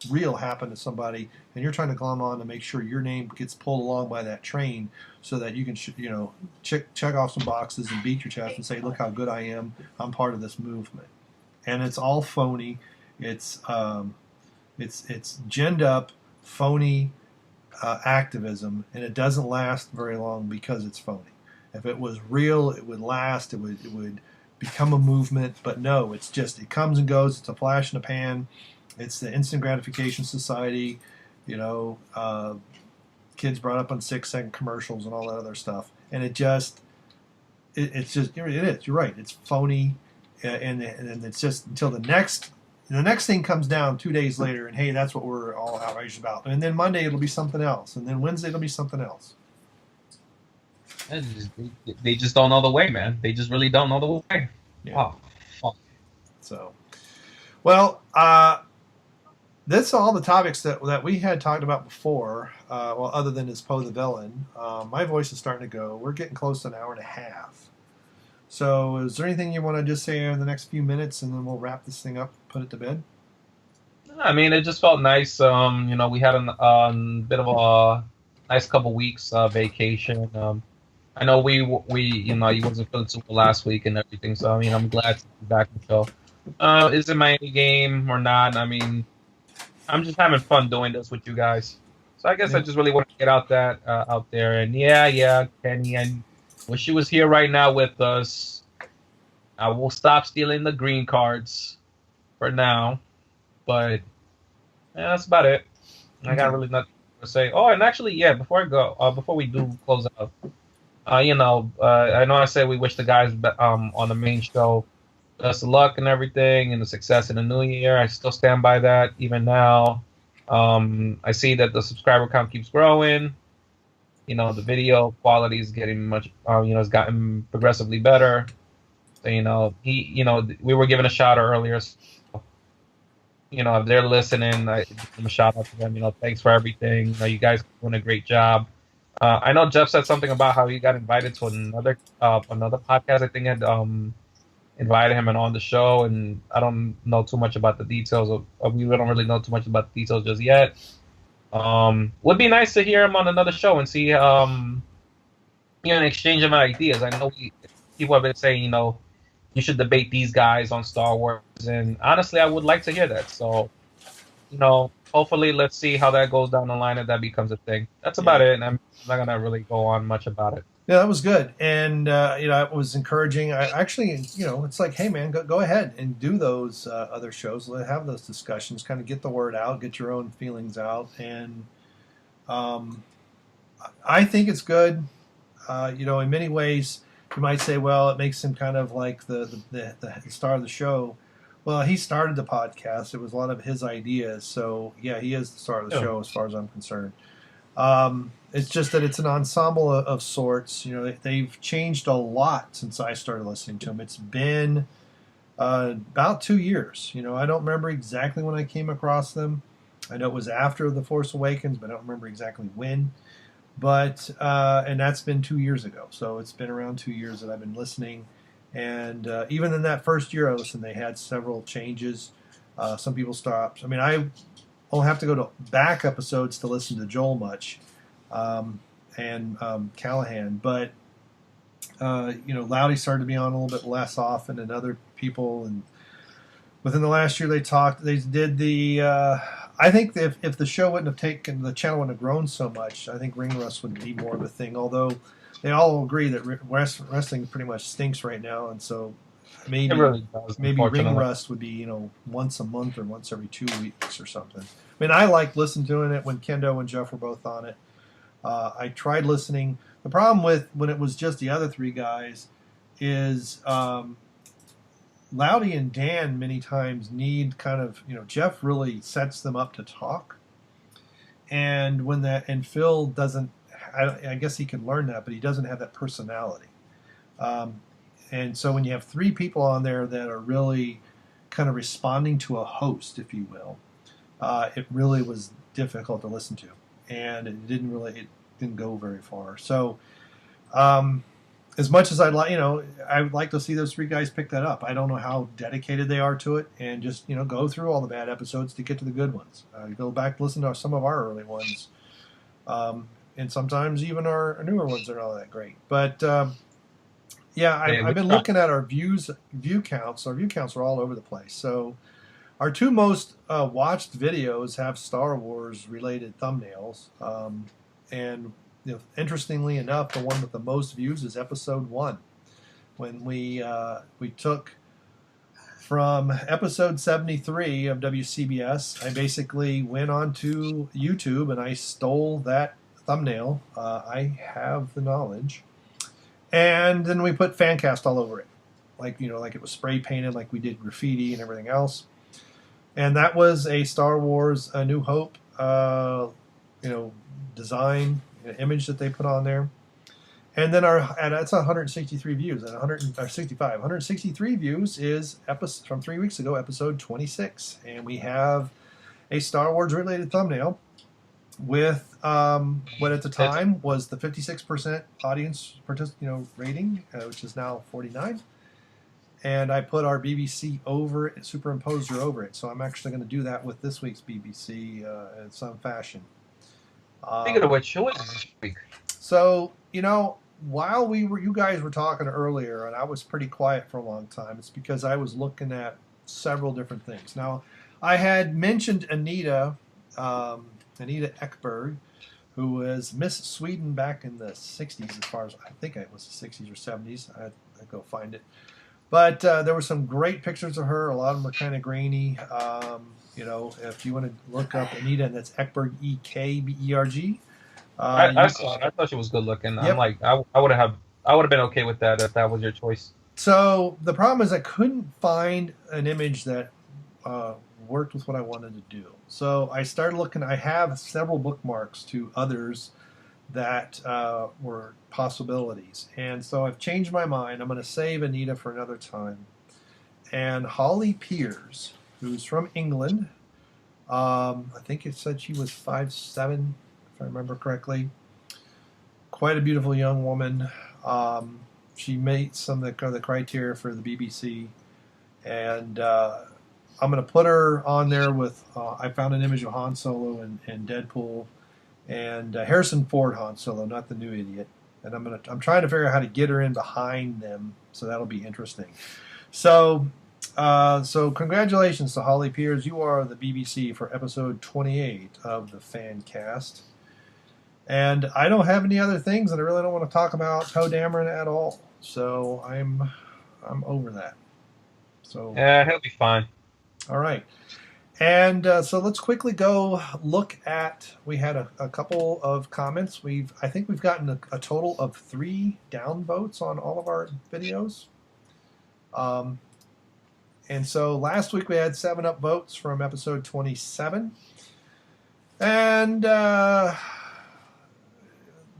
real happened to somebody, and you're trying to glom on to make sure your name gets pulled along by that train, so that you can, check off some boxes and beat your chest and say, look how good I am. I'm part of this movement, and it's all phony. It's ginned up, phony activism, and it doesn't last very long because it's phony. If it was real, it would last. It would become a movement. But no, it comes and goes. It's a flash in the pan. It's the instant gratification society. Kids brought up on 6-second commercials and all that other stuff. And it is. You're right. It's phony, and it's just until the next thing comes down 2 days later, and hey, that's what we're all outraged about. And then Monday it'll be something else, and then Wednesday it'll be something else. They just don't know the way, man. They just really don't know the way. Yeah. Oh. So, well, that's all the topics that we had talked about before. Other than is Poe the villain, my voice is starting to go. We're getting close to an hour and a half. So, is there anything you want to just say in the next few minutes, and then we'll wrap this thing up, put it to bed? I mean, it just felt nice. We had a bit of a nice couple weeks vacation. I know we you wasn't feeling super last week and everything, so I mean, I'm glad to be back in the show. Is it my game or not? I mean, I'm just having fun doing this with you guys. So I guess I just really want to get out there. And yeah, Kenny, I wish you was here right now with us. I will stop stealing the green cards for now, but that's about it. I got really nothing to say. Oh, and actually, before we do close out. I know I said we wish the guys on the main show best of luck and everything and the success in the new year. I still stand by that even now. I see that the subscriber count keeps growing. The video quality is getting much, has gotten progressively better. So, we were given a shout out earlier. So, if they're listening, I give them a shout out to them. Thanks for everything. You guys are doing a great job. I know Jeff said something about how he got invited to another podcast. I think had invited him and on the show, and I don't know too much about the details. We don't really know too much about the details just yet. Would be nice to hear him on another show and see an exchange of ideas. I know people have been saying you should debate these guys on Star Wars, and honestly, I would like to hear that. So hopefully, let's see how that goes down the line if that becomes a thing. That's about it. And I'm not going to really go on much about it. Yeah, that was good. And, it was encouraging. I actually, it's like, hey, man, go ahead and do those other shows. Have those discussions, kind of get the word out, get your own feelings out. And I think it's good. In many ways, you might say, well, it makes him kind of like the star of the show. Well, he started the podcast. It was a lot of his ideas. So, yeah, he is the star of the show as far as I'm concerned. It's just that it's an ensemble of sorts. They've changed a lot since I started listening to them. It's been about 2 years. I don't remember exactly when I came across them. I know it was after The Force Awakens, but I don't remember exactly when. But and that's been 2 years ago. So it's been around 2 years that I've been listening. And even in that first year I listened, they had several changes. Some people stopped. I mean, I only have to go to back episodes to listen to Joel much and Callahan. But, Loudy started to be on a little bit less often and other people. And within the last year they did the... I think if the show wouldn't have taken... The channel wouldn't have grown so much, I think ring rust would be more of a thing. Although... They all agree that wrestling pretty much stinks right now, and so maybe It really does, maybe Ring unfortunately. Rust would be once a month or once every 2 weeks or something. I mean, I liked listening to it when Kendo and Jeff were both on it. I tried listening. The problem with when it was just the other three guys is Loudy and Dan many times need kind of Jeff really sets them up to talk, and Phil doesn't. I guess he can learn that, but he doesn't have that personality. And so when you have three people on there that are really kind of responding to a host, if you will, it really was difficult to listen to, and it didn't go very far. So as much as I would like to see those three guys pick that up. I don't know how dedicated they are to it, and just go through all the bad episodes to get to the good ones. Go back, listen to some of our early ones, and sometimes even our newer ones are not that great. But yeah, I've been looking at our view counts. Our view counts are all over the place. So our two most watched videos have Star Wars related thumbnails, and interestingly enough, the one with the most views is episode 1. When we took from episode 73 of WCBS, I basically went onto YouTube and I stole that thumbnail. I have the knowledge. And then we put Fancaste all over it. Like it was spray painted, like we did graffiti and everything else. And that was a Star Wars A New Hope, design, image that they put on there. And then that's 163 views, and 163 views is from 3 weeks ago, episode 26. And we have a Star Wars related thumbnail with what at the time was the 56% audience rating, which is now 49. And I put our BBC over it, superimposed her over it. So I'm actually going to do that with this week's BBC in some fashion. Speaking of which, who is this week? So, while you guys were talking earlier, and I was pretty quiet for a long time, it's because I was looking at several different things. Now, I had mentioned Anita Ekberg, who was Miss Sweden back in the 60s, as far as I think it was the 60s or 70s. I'd go find it. But there were some great pictures of her. A lot of them were kind of grainy. If you want to look up Anita, and that's Ekberg, Ekberg. I saw it. I thought she was good looking. Yep. I'm like, I would have been okay with that if that was your choice. So the problem is I couldn't find an image that worked with what I wanted to do. So I started looking. I have several bookmarks to others that were possibilities. And so I've changed my mind. I'm going to save Anita for another time. And Holly Piers, who's from England, I think it said she was 5'7", if I remember correctly. Quite a beautiful young woman. She made some of the criteria for the BBC. And I'm going to put her on there with, I found an image of Han Solo and Deadpool. And Harrison Ford Han Solo, not the new idiot. And I'm trying to figure out how to get her in behind them, so that'll be interesting. So congratulations to Holly Piers. You are the BBC for episode 28 of the Fancaste. And I don't have any other things, and I really don't want to talk about Poe Dameron at all. So I'm over that. So yeah, he'll be fine. All right. And so let's quickly go look at. We had a couple of comments. I think we've gotten a total of 3 downvotes on all of our videos. And so last week we had 7 upvotes from episode 27, and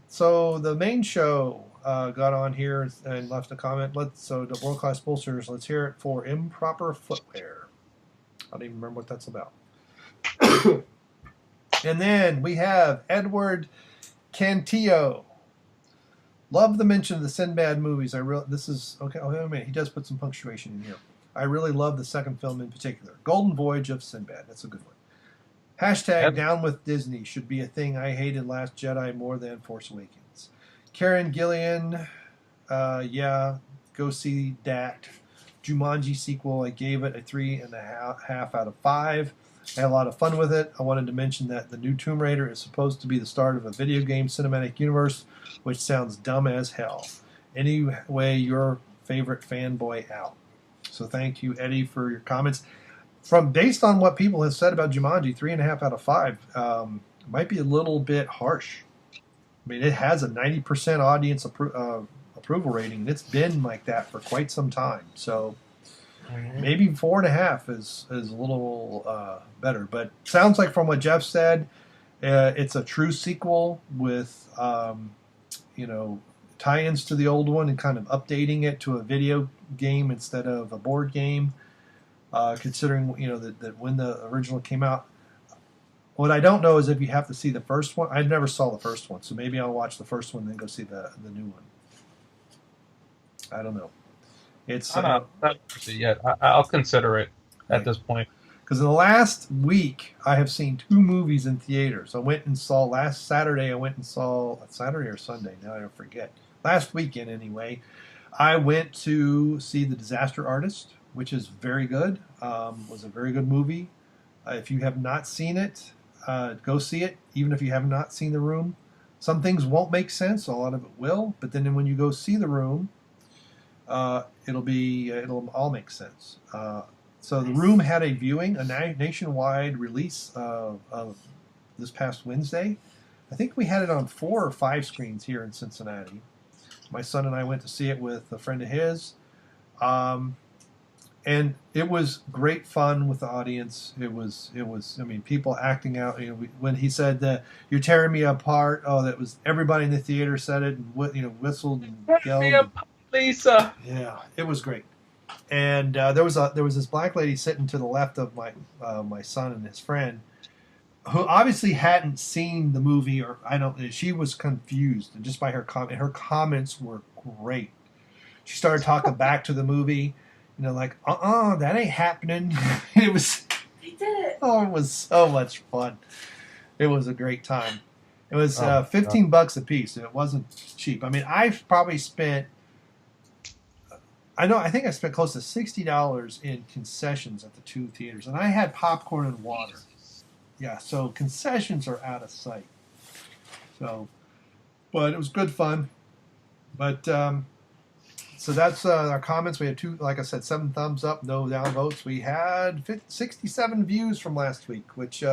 so the main show got on here and left a comment. So the World Class Bolsters. Let's hear it for improper footwear. I don't even remember what that's about. And then we have Edward Cantillo. Love the mention of the Sinbad movies. This is okay. Oh, wait a minute. He does put some punctuation in here. I really love the second film in particular, Golden Voyage of Sinbad. That's a good one. Hashtag down with Disney should be a thing. I hated Last Jedi more than Force Awakens. Karen Gillian, yeah, go see that. Jumanji sequel, I gave it a 3.5 out of 5. I had a lot of fun with it. I wanted to mention that the new Tomb Raider is supposed to be the start of a video game cinematic universe, which sounds dumb as hell. Anyway, your favorite fanboy out. So thank you, Eddie, for your comments. Based on what people have said about Jumanji, 3.5 out of 5 might be a little bit harsh. I mean, it has a 90% audience approval rating, and it's been like that for quite some time. So maybe 4.5 is a little better. But sounds like from what Jeff said, it's a true sequel with tie-ins to the old one and kind of updating it to a video game instead of a board game. Considering that when the original came out. What I don't know is if you have to see the first one. I never saw the first one, so maybe I'll watch the first one and then go see the new one. I don't know. I'm not yet. I'll consider it at this point. Because in the last week, I have seen 2 movies in theaters. I went and saw last Saturday. Saturday or Sunday. Now I don't forget. Last weekend, anyway. I went to see The Disaster Artist, which is very good. Was a very good movie. If you have not seen it, go see it, even if you have not seen The Room. Some things won't make sense, a lot of it will, but then when you go see The Room, it'll all make sense. So The Room had a viewing, a nationwide release of this past Wednesday. I think we had it on 4 or 5 screens here in Cincinnati. My son and I went to see it with a friend of his. And it was great fun with the audience. It was. I mean, people acting out. When he said that "You're tearing me apart," that was everybody in the theater said it and whistled and yelled. Me apart, Lisa. Yeah, it was great. And there was this black lady sitting to the left of my son and his friend, who obviously hadn't seen the movie, or she was confused, and just by her comments were great. She started talking back to the movie. Like, that ain't happening. It was. They did it. Oh, it was so much fun. It was a great time. It was $15 a piece, and it wasn't cheap. I mean, I've probably spent. I think I spent close to $60 in concessions at the 2 theaters, and I had popcorn and water. Yeah, so concessions are out of sight. So, but it was good fun. But. So that's our comments. We had 2, like I said, 7 thumbs up, no downvotes. We had 67 views from last week, which,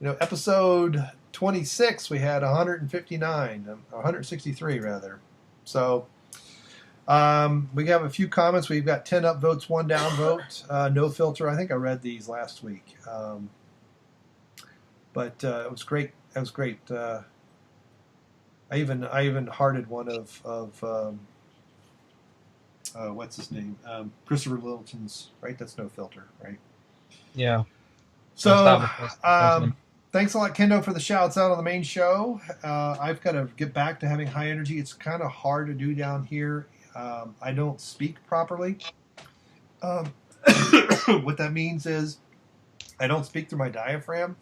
episode 26, we had 163 rather. So we have a few comments. We've got 10 upvotes, 1 downvote, no filter. I think I read these last week. But it was great. It was great. I even hearted one of what's his name? Christopher Littleton's, right? That's no filter, right? Yeah. So, thanks a lot, Kendo, for the shouts out on the main show. I've got to get back to having high energy. It's kind of hard to do down here. I don't speak properly. What that means is I don't speak through my diaphragm.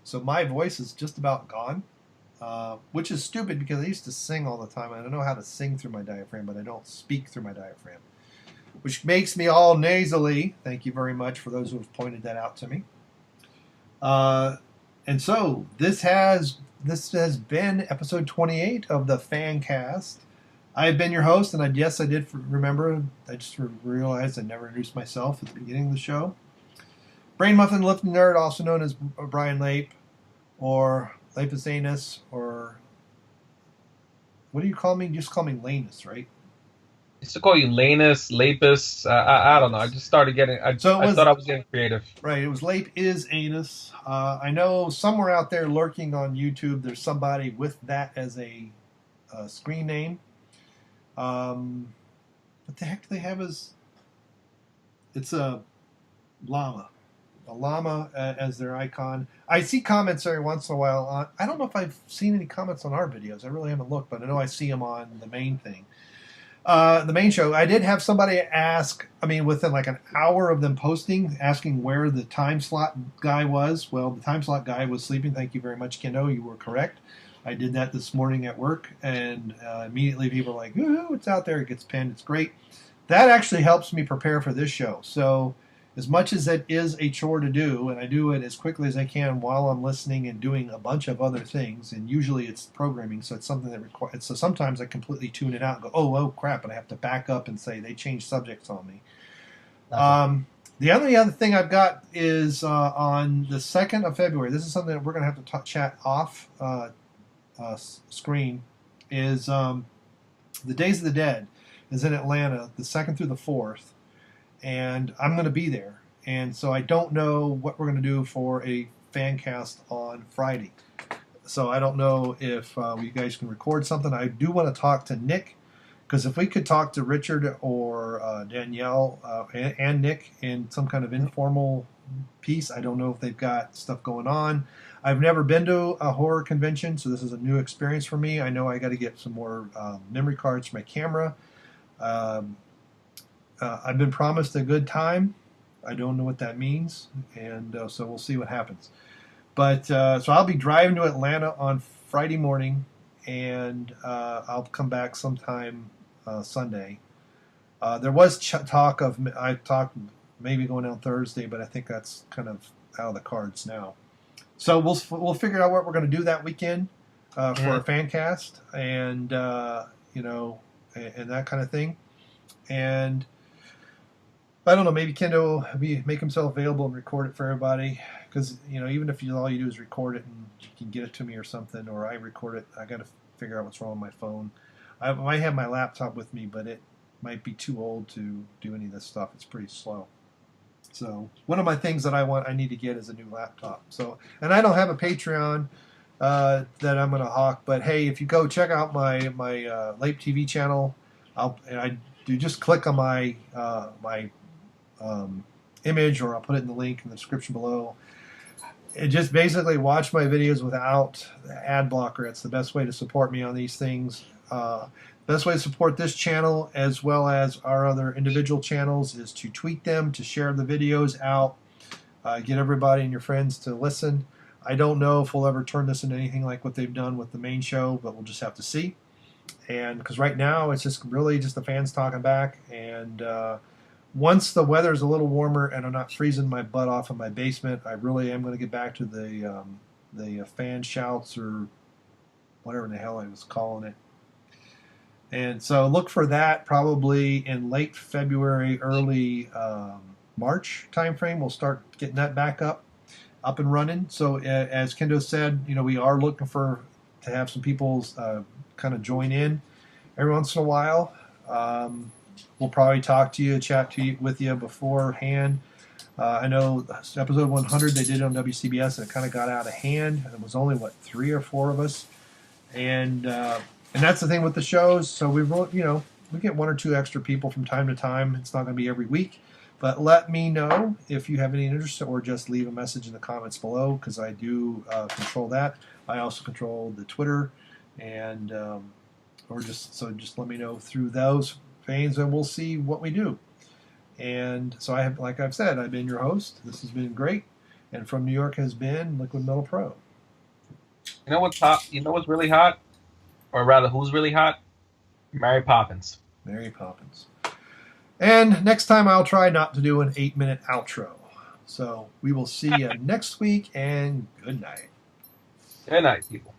So my voice is just about gone. Which is stupid because I used to sing all the time. I don't know how to sing through my diaphragm, but I don't speak through my diaphragm, which makes me all nasally. Thank you very much for those who have pointed that out to me. And so this has been episode 28 of the Fancaste. I have been your host, and I did remember. I just realized I never introduced myself at the beginning of the show. Brainmuffin, Lifting Nerd, also known as Bryon Lape, or Lapis Anus, or what do you call me? You just call me Lanus, right? I used to call you Lanus, Lapis. I don't know. I just started getting. I thought I was getting creative. Right. It was Lape is Anus. I know somewhere out there lurking on YouTube, there's somebody with that as a screen name. What the heck do they have as? It's a llama. A llama as their icon. I see comments every once in a while on. I don't know if I've seen any comments on our videos. I really haven't looked, but I know I see them on the main thing. The main show. I did have somebody ask, within like an hour of them posting, asking where the time slot guy was. Well, the time slot guy was sleeping. Thank you very much, Kendo. You were correct. I did that this morning at work, and immediately people are like, "Ooh, it's out there. It gets pinned. It's great." That actually helps me prepare for this show. So, as much as it is a chore to do, and I do it as quickly as I can while I'm listening and doing a bunch of other things, and usually it's programming, so it's something that requires. So sometimes I completely tune it out and go, "Oh crap!" and I have to back up and say they changed subjects on me. The only other thing I've got is on the 2nd of February. This is something that we're going to have to chat off screen. Is the Days of the Dead is in Atlanta, the 2nd through the 4th, and I'm going to be there. And so I don't know what we're going to do for a Fancast on Friday. So I don't know if you guys can record something. I do want to talk to Nick, because if we could talk to Richard or Danielle and Nick in some kind of informal piece, I don't know if they've got stuff going on. I've never been to a horror convention, so this is a new experience for me. I know I got to get some more memory cards for my camera. I've been promised a good time. I don't know what that means, and so we'll see what happens. But so I'll be driving to Atlanta on Friday morning, and I'll come back sometime Sunday. There was talk of maybe going on Thursday, but I think that's kind of out of the cards now. So we'll figure out what we're going to do that weekend for a Fancast, and and that kind of thing. And I don't know, maybe Kendo will make himself available and record it for everybody. Because even if all you do is record it and you can get it to me or something, or I record it, I got to figure out what's wrong with my phone. I might have my laptop with me, but it might be too old to do any of this stuff. It's pretty slow. So one of my things that I need to get is a new laptop. So, and I don't have a Patreon that I'm going to hawk, but hey, if you go check out my Lape TV channel, I do just click on my image, or I'll put it in the link in the description below. And just basically watch my videos without the ad blocker. It's the best way to support me on these things. Best way to support this channel as well as our other individual channels is to tweet them, to share the videos out, get everybody and your friends to listen. I don't know if we'll ever turn this into anything like what they've done with the main show, but we'll just have to see. And because right now it's just really just the fans talking back, and once the weather's a little warmer and I'm not freezing my butt off in my basement, I really am going to get back to the fan shouts, or whatever the hell I was calling it. And so look for that probably in late February, early March timeframe. We'll start getting that back up and running. So as Kendo said, we are looking to have some people kind of join in every once in a while. We'll probably talk to you, chat with you beforehand. I know episode 100 they did it on WCBS, and it kind of got out of hand. And it was only 3 or 4 of us, and that's the thing with the shows. So we get 1 or 2 extra people from time to time. It's not going to be every week, but let me know if you have any interest, or just leave a message in the comments below, because I do control that. I also control the Twitter, and just let me know through those veins, and we'll see what we do. And so like I've said, I've been your host. This has been great, and from New York has been Liquid Metal Pro. You know what's hot? You know what's really hot, or rather, who's really hot? Mary Poppins. Mary Poppins. And next time I'll try not to do an 8-minute outro. So we will see you next week, and good night. Good night, people.